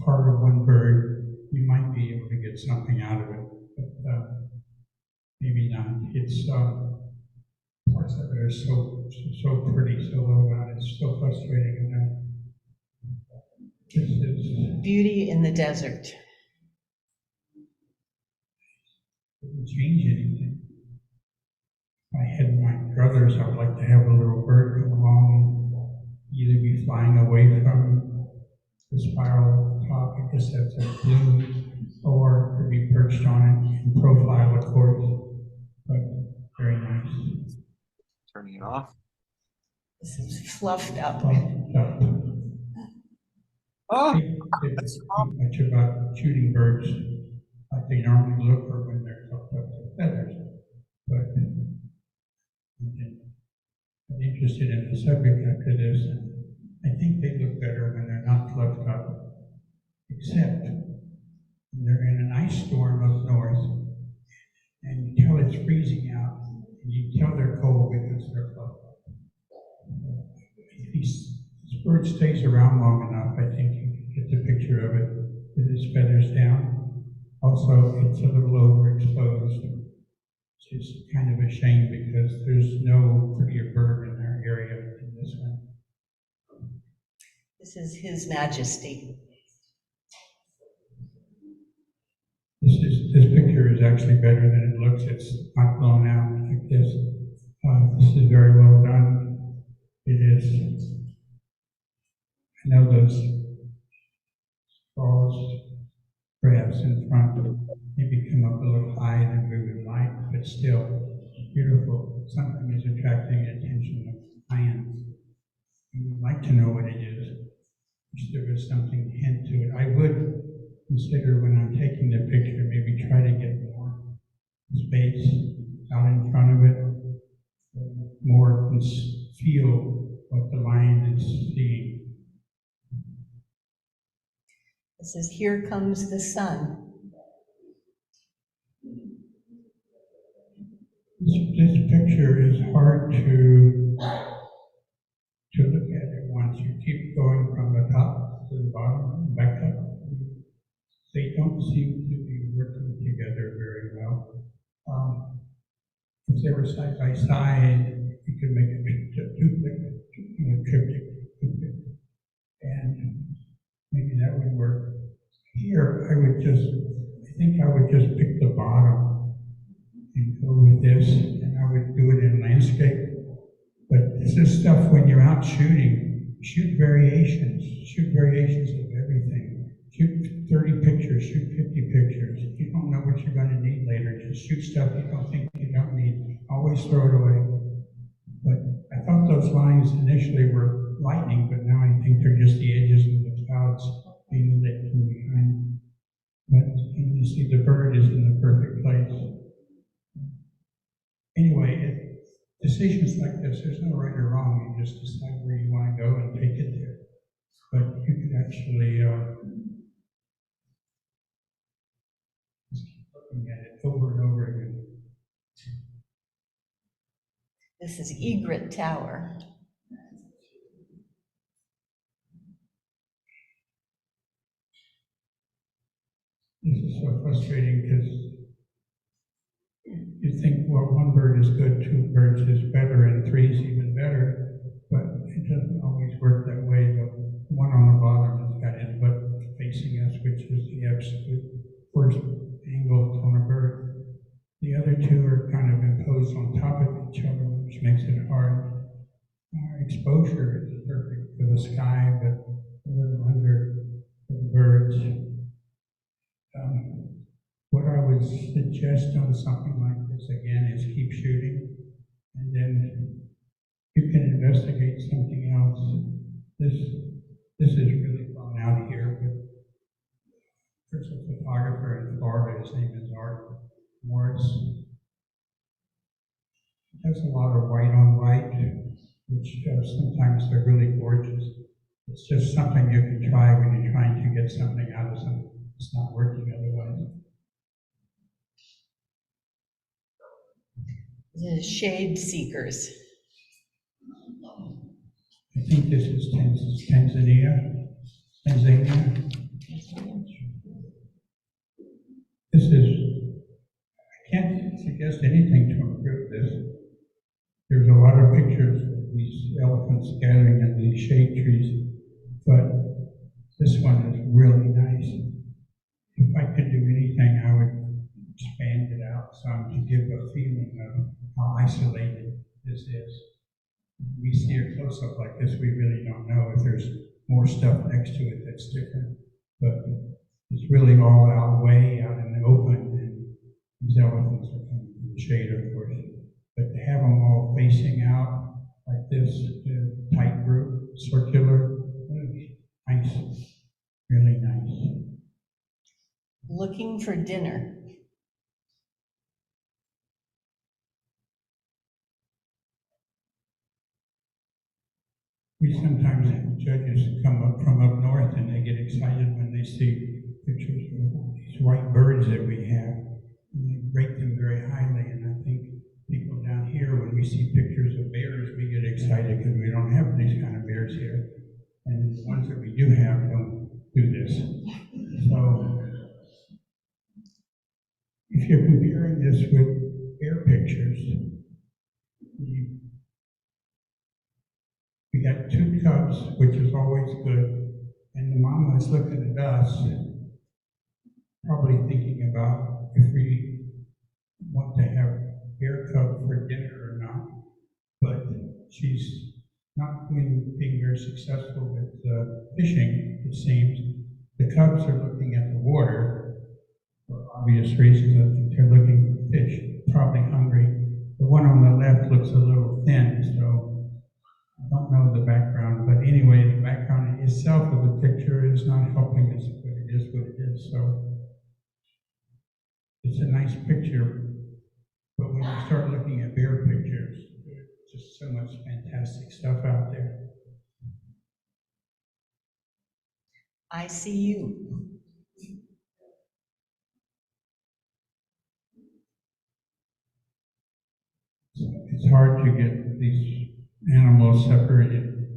part of one bird, you might be able to get something out of it, but maybe not. It's parts of it are so pretty, so well done. It's so frustrating. This is Beauty in the Desert. doesn't change anything. If I had my druthers, I would like to have a little bird come along and either be flying away from the spiral top, I guess that's a blue, or to be perched on it in profile, of course. But very nice. Turning it off. This is fluffed up. Oh, They don't think much about shooting birds like they normally look or when they're puffed up with feathers. But I'm interested in the subject after this. I think they look better when they're not fluffed up, except when they're in an ice storm up north and you tell it's freezing out and you tell they're cold because they're fluffed up. If this bird stays around long enough, I think you can get the picture of it with his feathers down. Also, it's a little overexposed, which is kind of a shame because there's no prettier bird in our area than this one. This is His Majesty. This picture is actually better than it looks. It's not blown out like this. This is very well done. It is. I know those straws, perhaps in front, maybe come up a little higher than we would like, but still beautiful. Something is attracting the attention of clients. We would like to know what it is. Wish there was something to hint to it. I would consider when I'm taking the picture, maybe try to get more space out in front of it, more can feel what the lion is seeing. This is Here Comes the Sun. This picture is hard to look at it once. You keep going from the top to the bottom, back up. They don't seem to be working together very well. If they were side by side, you could make a triptych, and maybe that would work. Here, I think I would just pick the bottom and go with this, and I would do it in landscape. But this is stuff when you're out shooting, shoot variations of everything. Shoot 30 pictures, shoot 50 pictures. You don't know what you're going to need later. Just shoot stuff you don't think you don't need. Always throw it away. But I thought those lines initially were lightning, but now I think they're just the edges of the clouds being lit from behind. But you see the bird is in the perfect place. Anyway, decisions like this, there's no right or wrong. You just decide where you want to go and take it there. But you could actually just keep looking at it over and over again. This is Egret Tower. This is so frustrating because you think, well, one bird is good, two birds is better, and three is even better, but it doesn't always work that way. The one on the bottom has got his butt facing us, which is the absolute worst angle on a bird. The other two are kind of imposed on top of each other, which makes it hard. Our exposure is perfect for the sky, but a little under for the birds. What I would suggest on something like this again is keep shooting, and then you can investigate something else. This is really fun out here, but there's a photographer in Florida, his name is Art Morris. He does a lot of white on white, which sometimes they're really gorgeous. It's just something you can try when you're trying to get something out of something that's not working otherwise. The Shade Seekers. I think this is Tanzania. This is, I can't suggest anything to improve this. There's a lot of pictures of these elephants gathering in these shade trees, but this one is really nice. If I could do anything, I would expand it out some to give a feeling of how isolated this is. We see a close-up like this, we really don't know if there's more stuff next to it that's different, but it's really all out way out in the open, and these elephants are coming from the shade, of course. But to have them all facing out like this, tight group, circular, nice, really nice. Looking for Dinner. We sometimes have judges come up from up north and they get excited when they see pictures of these white birds that we have. And they rate them very highly, and I think people down here, when we see pictures of bears, we get excited because we don't have these kind of bears here. And the ones that we do have don't do this. So, if you're comparing this with bear pictures, we got two cubs, which is always good, and the mama is looking at us, probably thinking about if we want to have bear cub for dinner or not. But she's not being very successful with fishing, it seems. The cubs are looking at the water for obvious reasons. I think they're looking for fish, probably hungry. The one on the left looks a little thin, so I don't know the background, but anyway, the background itself of the picture is not helping us, but it is what it is. So it's a nice picture, There's so much fantastic stuff out there. I see you. It's hard to get these animals separated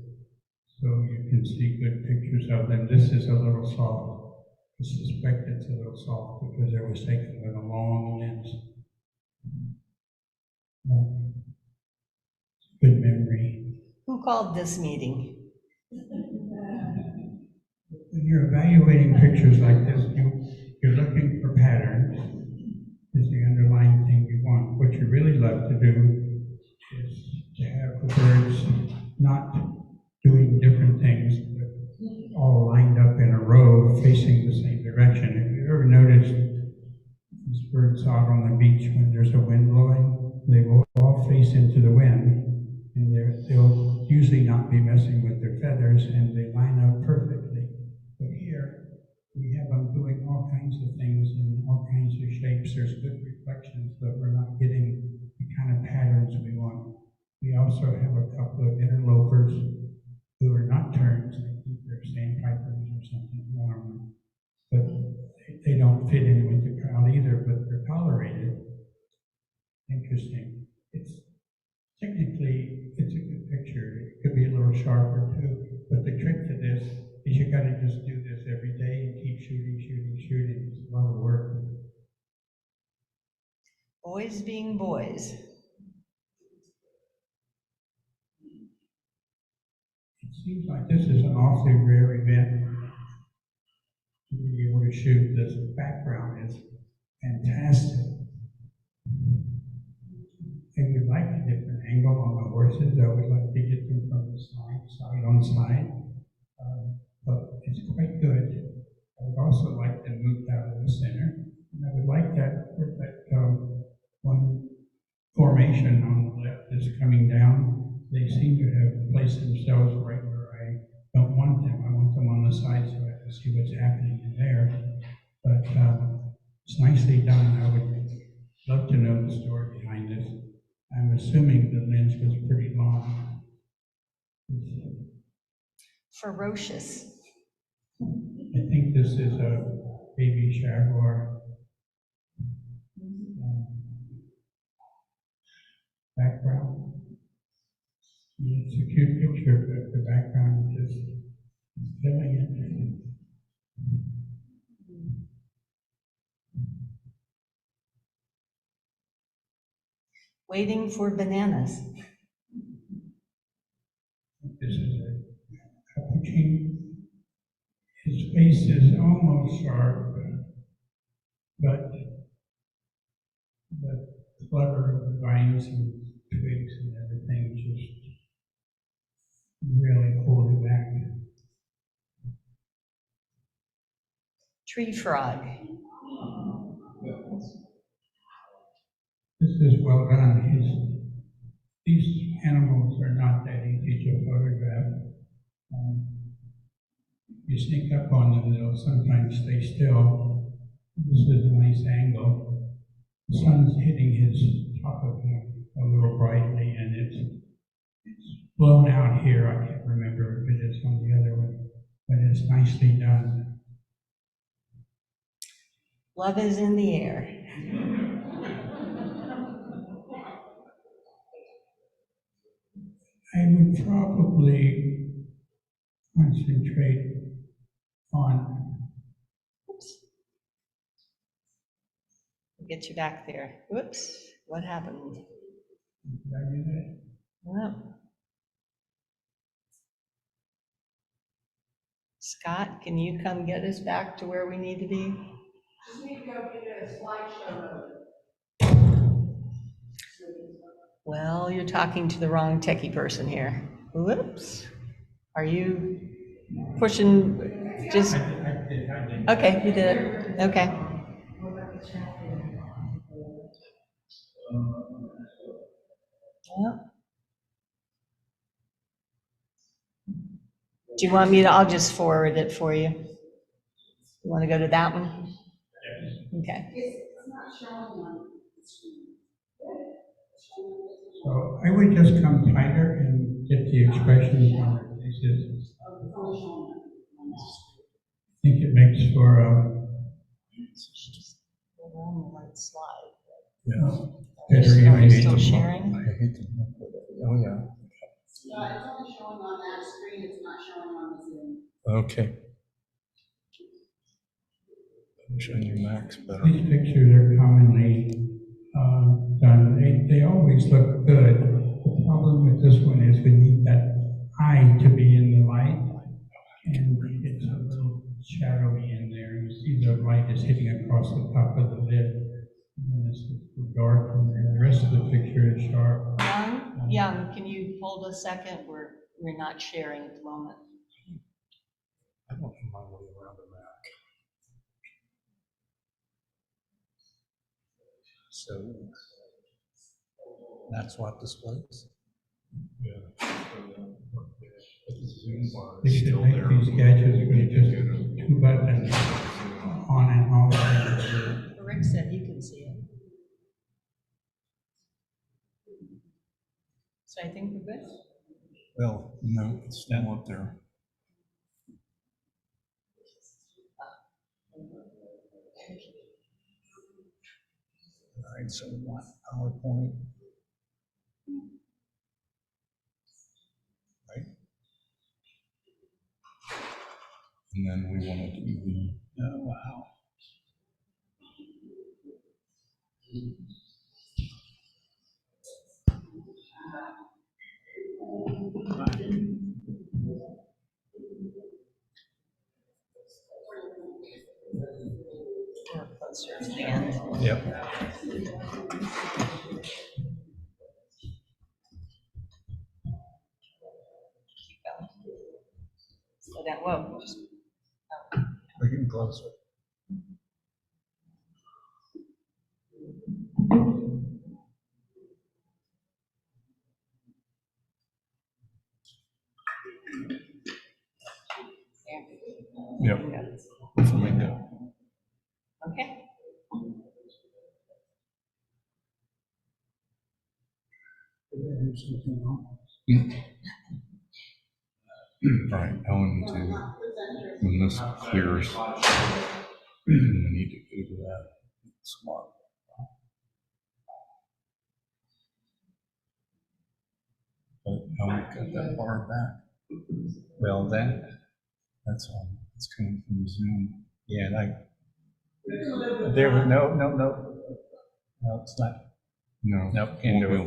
so you can see good pictures of them. This is a little soft. I suspect it's a little soft because it was taken with a long lens. Good memory. Who called this meeting? When you're evaluating pictures like this, you're looking for patterns, is the underlying thing you want. What you really love to do is to have the birds not doing different things, but all lined up in a row facing the same direction. Have you ever noticed these birds out on the beach when there's a wind blowing? They will all face into the wind, and they'll usually not be messing with their feathers, and they line up perfectly. But here, we have them doing all kinds of things in all kinds of shapes. There's good reflections, but we're not getting the kind of patterns we want. We also have a couple of interlopers who are not terns. I think they're sandpipers or something. I don't know. But they don't fit in with the crowd either, but they're tolerated. Interesting. Technically, it's a good picture. It could be a little sharper too, but the trick to this is you gotta just do this every day and keep shooting. It's a lot of work. Boys being boys. It seems like this is an awfully rare event to be able to shoot. This background is fantastic. I would like a different angle on the horses. I would like to get them from the side on side. But it's quite good. I would also like them moved out of the center. And I would like that one formation on the left is coming down. They seem to have placed themselves right where I don't want them. I want them on the side so I can see what's happening in there. But it's nicely done. I would love to know the story behind this. I'm assuming the lens was pretty long. Ferocious. I think this is a baby jaguar. Background. It's a cute picture, but the background is killing it. Waiting for bananas. This is a capuchin. His face is almost sharp, but the clutter of the vines and twigs and everything just really hold it back. Tree frog. This is well done. These animals are not that easy to photograph. You sneak up on them, they'll sometimes stay still. This is a nice angle. The sun's hitting his top of him a little brightly, and it's blown out here. I can't remember if it is on the other one, but it's nicely done. Love is in the air. I would probably concentrate on. Oops. Get you back there. Whoops, what happened? Did I do that? Well. Scott, can you come get us back to where we need to be? Just need to go get a slideshow mode. Well, you're talking to the wrong techie person here. Whoops. Are you pushing just? I did. Okay, you did it. Okay. Well. Do you want me to, I'll just forward it for you. You want to go to that one? Okay. It's not showing on the screen. So I would just come tighter and get the expressions on their faces. I think it makes for a We're on the right slide. better Are we image. still sharing? I hate to look at it. Oh, yeah. It's only showing on that screen, it's not showing on the Zoom. Okay. Showing your max better. These pictures are commonly done. They always look good. The problem with this one is we need that eye to be in the light, and it's a little shadowy in there. You see the light is hitting across the top of the lid, and it's dark from there. The rest of the picture is sharp. Young, can you hold a second? We're not sharing at the moment. I don't know my way around the Mac. So that's what displays. Yeah. Zoom bar They is should still make there. these gadgets with just 2 buttons on and off. Rick said he can see it. So I think we're good. Well, no, it's still up there. All right, so we want PowerPoint. Right? And then we want to do the, oh, wow. We're closer to the end. Yep. Keep going. Slow down. Whoa. Just, We're getting closer. there. Yep. Hopefully, yeah. Okay. All right, I want to, when this clears, we need to go to that smart. But how we got that bar back? Well, that's on. It's coming from Zoom. Yeah, there was no, it's not. No, nope, can't do it.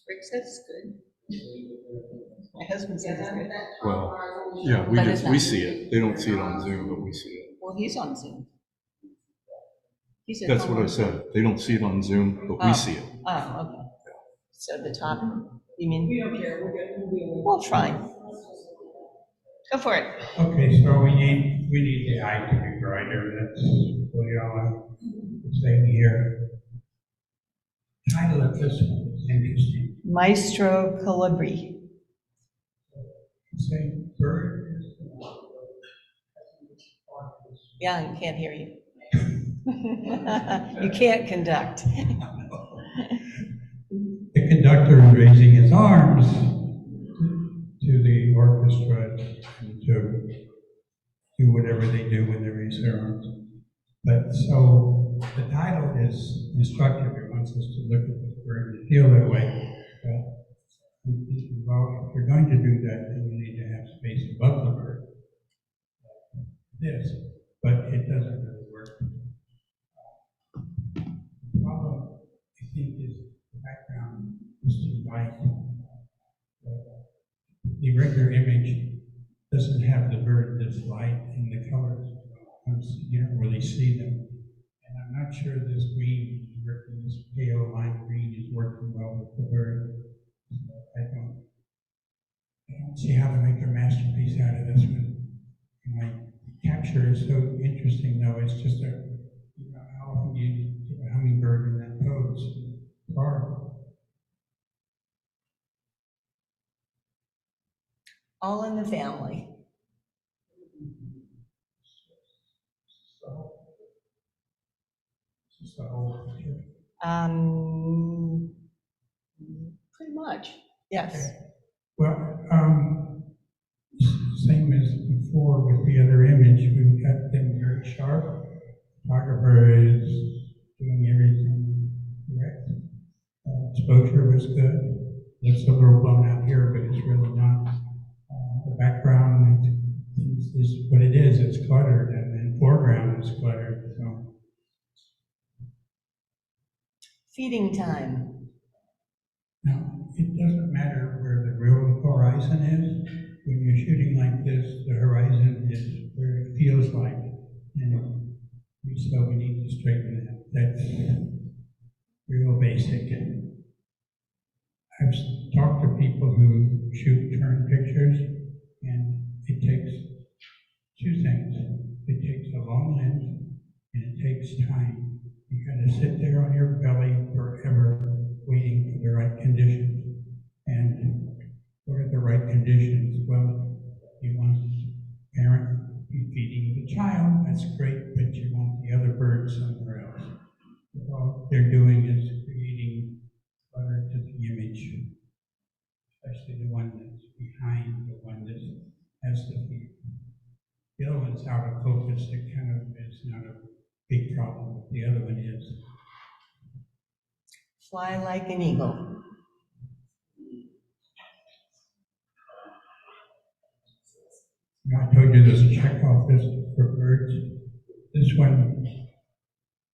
Rick says it's good. My husband says it's good. Well, yeah, But it's not. we see it. They don't see it on Zoom, but we see it. Well, he's on Zoom. He's at That's home. what I said. They don't see it on Zoom, but we see it. Oh, okay. So the top, you mean? We'll try. Go for it. Okay, so we need the eye to be brighter. That's what y'all saying here. Title of this one is interesting. Maestro Calibri. Say bird. Yeah, I can't hear you. You can't conduct. The conductor is raising his arms to the orchestra to do whatever they do when they raise their arms. But so the title is instructive. It wants us to look at the bird and feel that way. I'm thinking, well, if you're going to do that, then you need to have space above the bird. This, but it doesn't really work. The problem, I think, is the background is too light. The regular image doesn't have the bird this light and the colors. You don't really see them. And I'm not sure this green is working, this pale lime green is working well with the bird. So I don't see how to make a masterpiece out of this one. My capture is so interesting, though. It's just how often you get a hummingbird in that pose? Hard. All in the family. It's the whole picture. Pretty much, yes. Well, same as before with the other image, we've got them very sharp. Photographer is doing everything correct. Exposure was good. Looks a little blown out here, but it's really not. The background is what it is. It's cluttered, and then foreground is cluttered. So Feeding time. now it doesn't matter where the real horizon is. When you're shooting like this, the horizon is where it feels like, and so we need to straighten that. That's real basic. I've talked to people who shoot turn pictures, and it takes two things. It takes a long lens, and it takes time. You gotta sit there on your belly forever, waiting for the right conditions. And what are the right conditions? Well, you want the parent to be feeding the child, that's great, but you want the other bird somewhere else. All they're doing is creating clutter to the image, especially the one that's behind the one that has the feet. The other one's out of focus. It kind of is not a big problem, but the other one is. Fly like an eagle. You know, I told you there's a checkoff list for birds. This one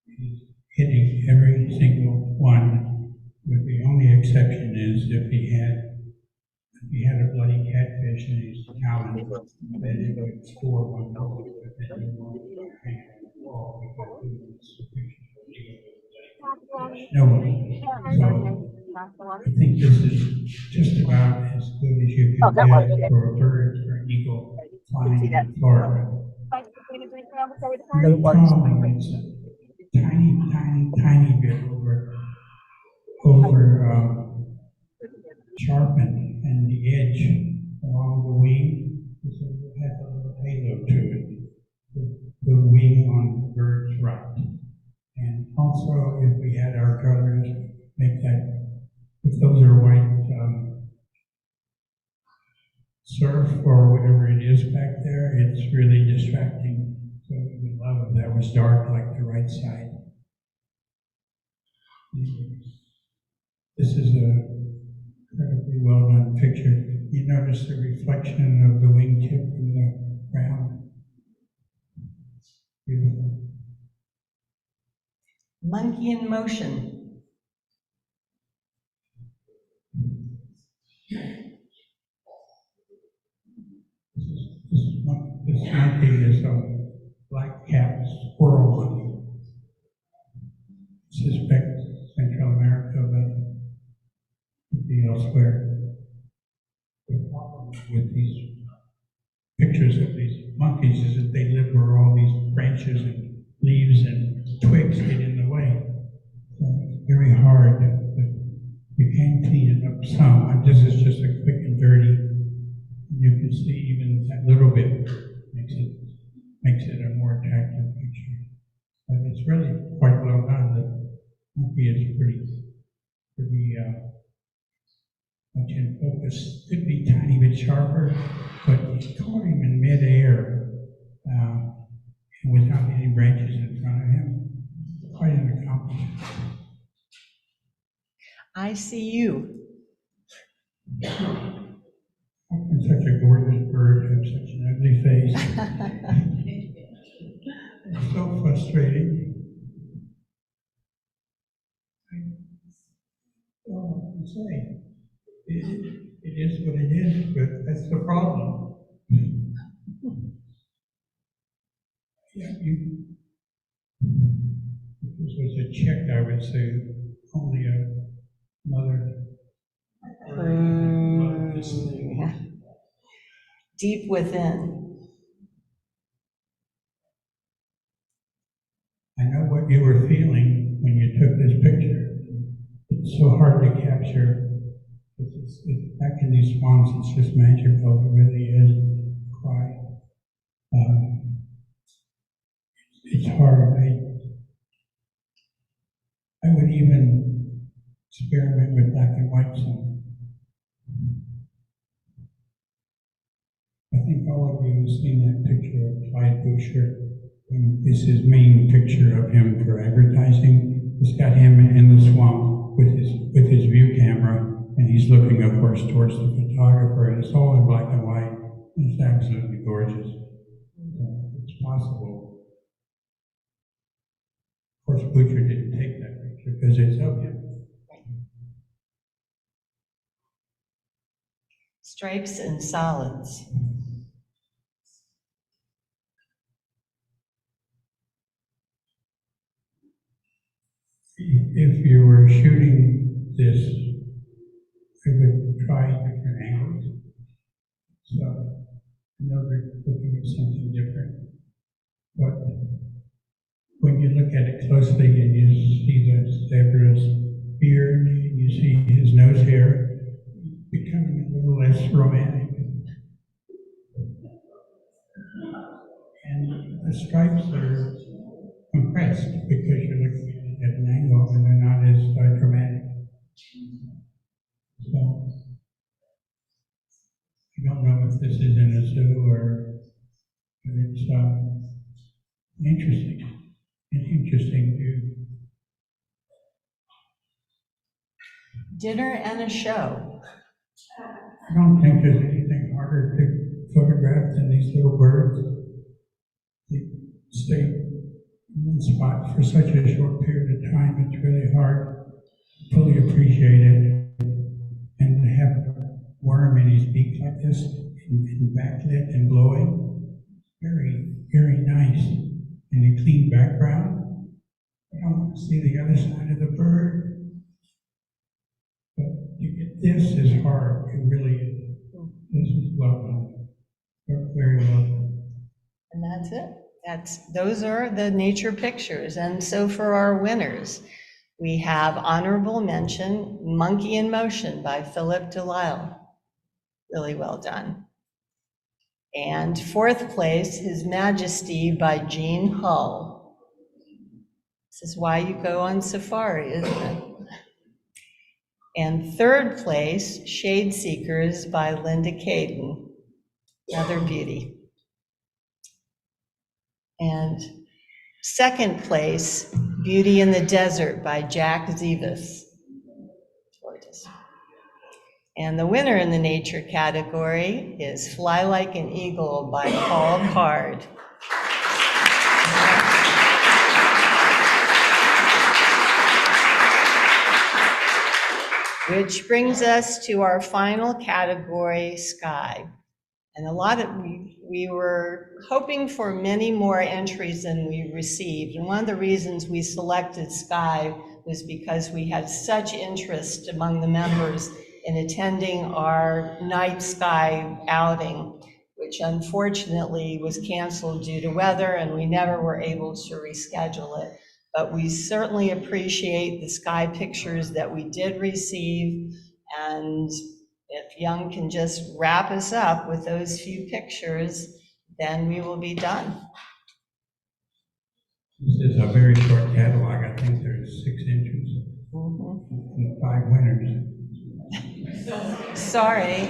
is hitting every single one, with the only exception is if he had a bloody catfish in his talon, then it would score one more, but then you won't hang it on the wall because it's a picture of the fish. No one. So I think this is just about as good as you can get for a bird or an eagle flying in Florida. The problem is a tiny bit over sharpened, and the edge along the wing has a little halo to it. The wing on the bird's right. And also, if we had our colors, make that, if those are white surf or whatever it is back there, it's really distracting. So we would love if that was dark like the right side. This is a incredibly well done picture. You notice the reflection of the wingtip in the ground. Beautiful. Monkey in motion. This monkey is a black cap squirrel monkey. Suspect Central America, but could be elsewhere. The problem with these pictures of these monkeys is that they live where all these branches and leaves and twigs get in the way. So it's very hard, but you can clean it up some. And this is just a quick and dirty. You can see even that little bit makes it a more attractive picture. But it's really quite well done. The monkey is pretty much in focus. Could be a tiny bit sharper, but he caught him in midair without any branches in front of him. Quite an accomplishment. I see you. How can such a gorgeous bird have such an ugly face? It's so frustrating. I don't know what to say. It is what it is, but that's the problem. Yeah, if this was a chick, I would say only a mother. Deep within. I know what you were feeling when you took this picture. It's so hard to capture. Back in these swamps, it's just magical. It really is. Quiet. It's hard. experiment with black and white some. I think all of you have seen that picture of Clyde Boucher. It's his main picture of him for advertising. It's got him in the swamp with his view camera, and he's looking, of course, towards the photographer, and it's all in black and white. It's absolutely gorgeous. It's possible. Of course, Boucher didn't take that picture because it's of him. Stripes and solids. If you were shooting this, I would try different angles. So I know they're looking at something different. But when you look at it closely and you see the zebra's beard, you see his nose hair becoming a little less romantic. And the stripes are compressed because you're looking at an angle and they're not as dramatic. So I don't know if this is in a zoo or it's interesting. An interesting view. Dinner and a show. I don't think there's anything harder to photograph than these little birds. They stay in one spot for such a short period of time. It's really hard to fully appreciate it. And to have a worm in his beak like this, and backlit and glowing, very, very nice. And a clean background. I don't want to see the other side of the bird. But to get this is hard. It really is. This is well done. Very well done. And that's it. Those are the nature pictures. And so for our winners, we have honorable mention, Monkey in Motion by Philip Delisle. Really well done. And fourth place, His Majesty by Jean Hull. This is why you go on safari, isn't it? And third place, Shade Seekers by Linda Caden. Another beauty. And second place, Beauty in the Desert by Jack Zivas. Gorgeous. And the winner in the nature category is Fly Like an Eagle by Paul Card. Which brings us to our final category, sky. And we were hoping for many more entries than we received. And one of the reasons we selected sky was because we had such interest among the members in attending our night sky outing, which unfortunately was canceled due to weather, and we never were able to reschedule it. But we certainly appreciate the sky pictures that we did receive, and if Young can just wrap us up with those few pictures, then we will be done. This is a very short catalog. I think there's 6 entries and 5 winners. Sorry.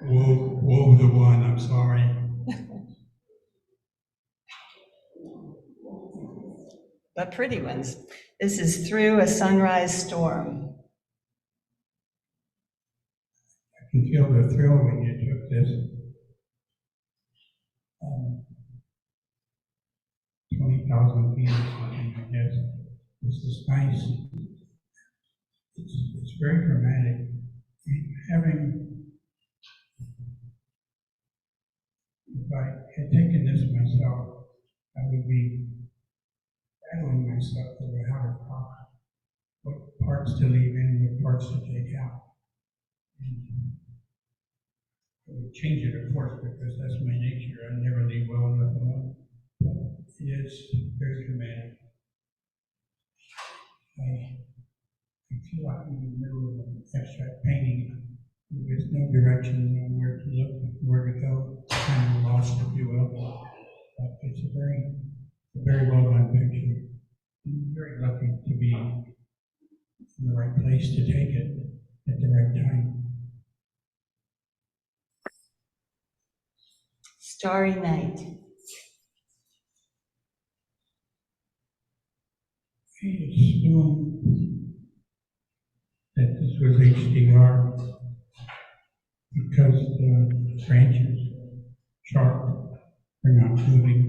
Whoa, the one, I'm sorry. But pretty ones. This is Through a Sunrise Storm. I can feel the thrill when you took this. 20,000 feet or something, I guess. This is nice. It's very dramatic. If I had taken this myself, I would be battling myself over how to talk, what parts to leave in, what parts to take out. And I would change it, of course, because that's my nature. I never leave well enough alone. But it is very dramatic. I feel like I'm in the middle of an abstract painting. There's no direction, nowhere to look, where to go, kind of lost, if you will. But it's a very well done picture. I'm very lucky to be in the right place to take it at the right time. Starry night. It's known that this was HDR because the branches sharp, they're not moving.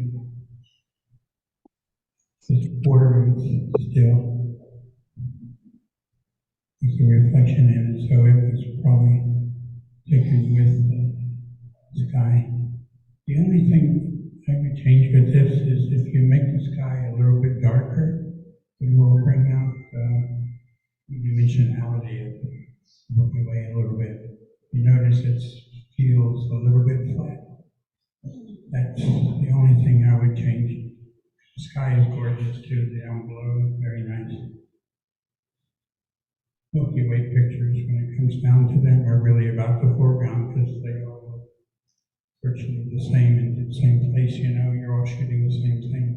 This border is still with the reflection in it, so it was probably taken with the sky. The only thing I would change with this is if you make the sky a little bit darker, it will bring out the dimensionality of the Milky Way a little bit. You notice it feels a little bit flat. That's the only thing I would change. The sky is gorgeous too, down below, very nice. Milky Way pictures, when it comes down to them, are really about the foreground because they all look virtually the same in the same place, you know, you're all shooting the same thing.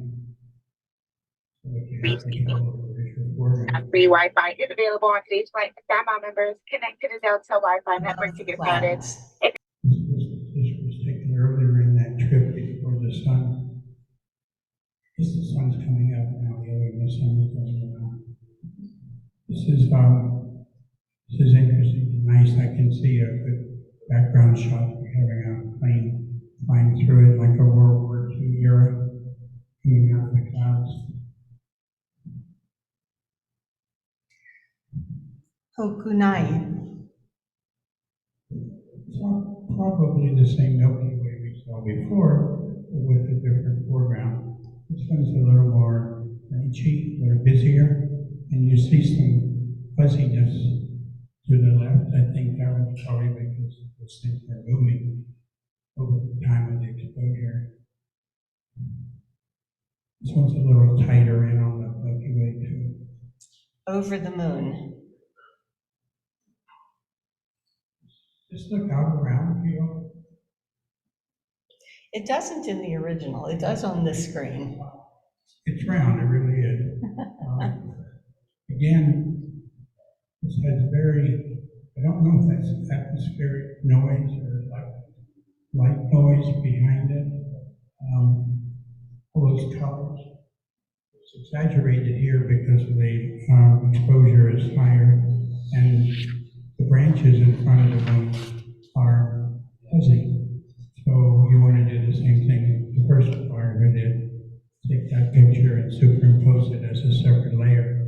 So what you have to control is your foreground. Free Wi-Fi is available on today's flight. Standby members connected to Delta Wi-Fi network to get started. This was taken earlier in that trip before the sun. Because the sun's coming up now, the other one, the sun is going down. This is interesting and nice. I can see a good background shot. We're having a plane flying through it like a World War II era coming out of the clouds. Hokunai. It's probably the same Milky Way we saw before, but with a different foreground. This one's a little more rangey, a little busier, and you see some fuzziness to the left. I think that was probably because those things are moving over the time of the exposure. This one's a little tighter in on the Milky Way too. Over the moon. Just look out around you. It doesn't in the original, it does on this screen. It's round, it really is. Again, this has very, I don't know if that's atmospheric noise or light noise behind it. All those colors. It's exaggerated here because the exposure is higher and the branches in front of the moon are fuzzy. So you want to do the same thing the first photographer did. Take that picture and superimpose it as a separate layer.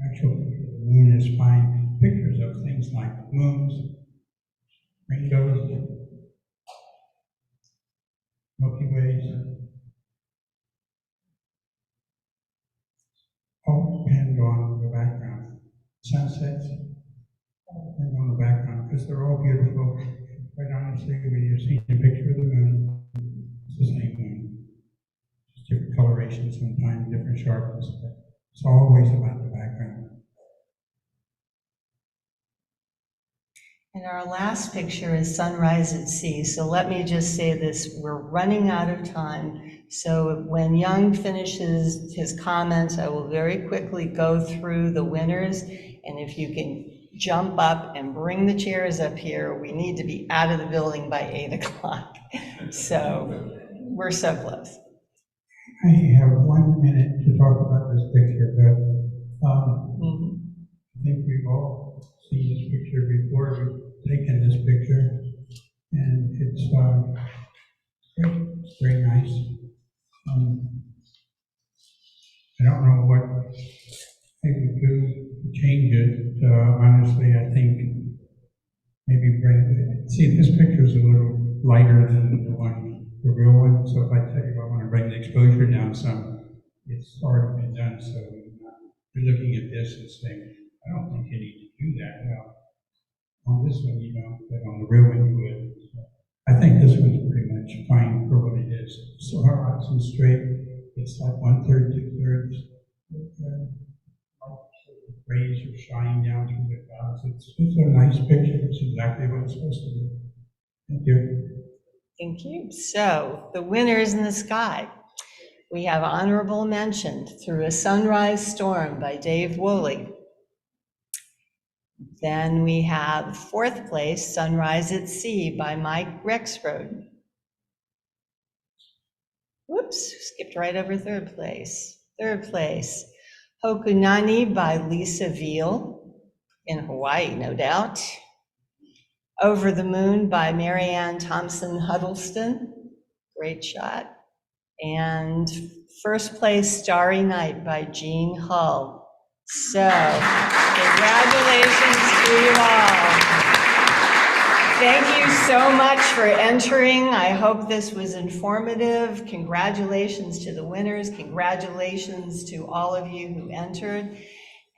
Actual picture of the moon is fine. Pictures of things like moons, rainbows, Milky Ways, all depend on the background. Sunsets all depend on the background because they're all beautiful. Quite honestly, when you're seeing a picture of the moon, it's the same moon. Just different coloration sometimes, different sharpness, but it's always about the background. And our last picture is sunrise at sea. So let me just say this, we're running out of time. So when Young finishes his comments, I will very quickly go through the winners. And if you can jump up and bring the chairs up here, we need to be out of the building by 8 o'clock. So we're so close. I have 1 minute to talk about this picture, but I think we've all seen this picture before. We've taken this picture, and it's great. It's very nice. I don't know what I would do to change it. Honestly, I think maybe see, this picture is a little lighter than the real one. So if I tell you I want to bring the exposure down some, it's already been done. So you're looking at this and saying, I don't think you need to do that. Well, on this one you don't, but on the real one you would. So I think this one's pretty much fine for what it is. So horizon straight, it's like 1/3, 2/3. Rays are shining down through the clouds. It's a nice picture. It's exactly what it's supposed to be. Thank you. Thank you. So the winners in the sky. We have honorable mention, Through a Sunrise Storm by Dave Woolley. Then we have fourth place, Sunrise at Sea by Mike Rexroad. Whoops, skipped right over third place. Third place, Hokunani by Lisa Veal, in Hawaii, no doubt. Over the Moon by Marianne Thompson Huddleston, great shot. And first place, Starry Night by Jean Hull. So, congratulations to you all. Thank you so much for entering. I hope this was informative. Congratulations to the winners. Congratulations to all of you who entered.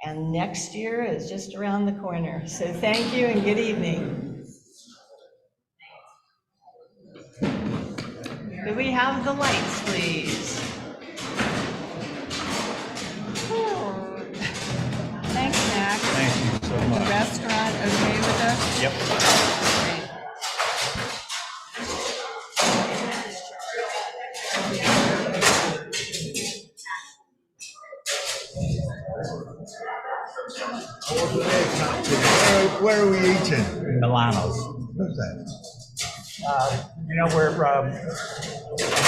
And next year is just around the corner. So thank you and good evening. Do we have the lights, please? Thanks, Mac. Thank you so The much. restaurant okay with us? Yep. Great. Where are we eating? Milano's. What's that? You know, we're a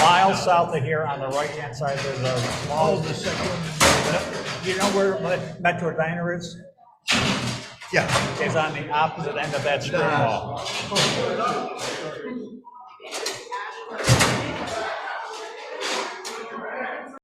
mile south of here on the right-hand side, there's a small, The second. you know where Metro Diner is? Yeah. It's on the opposite end of that strip mall.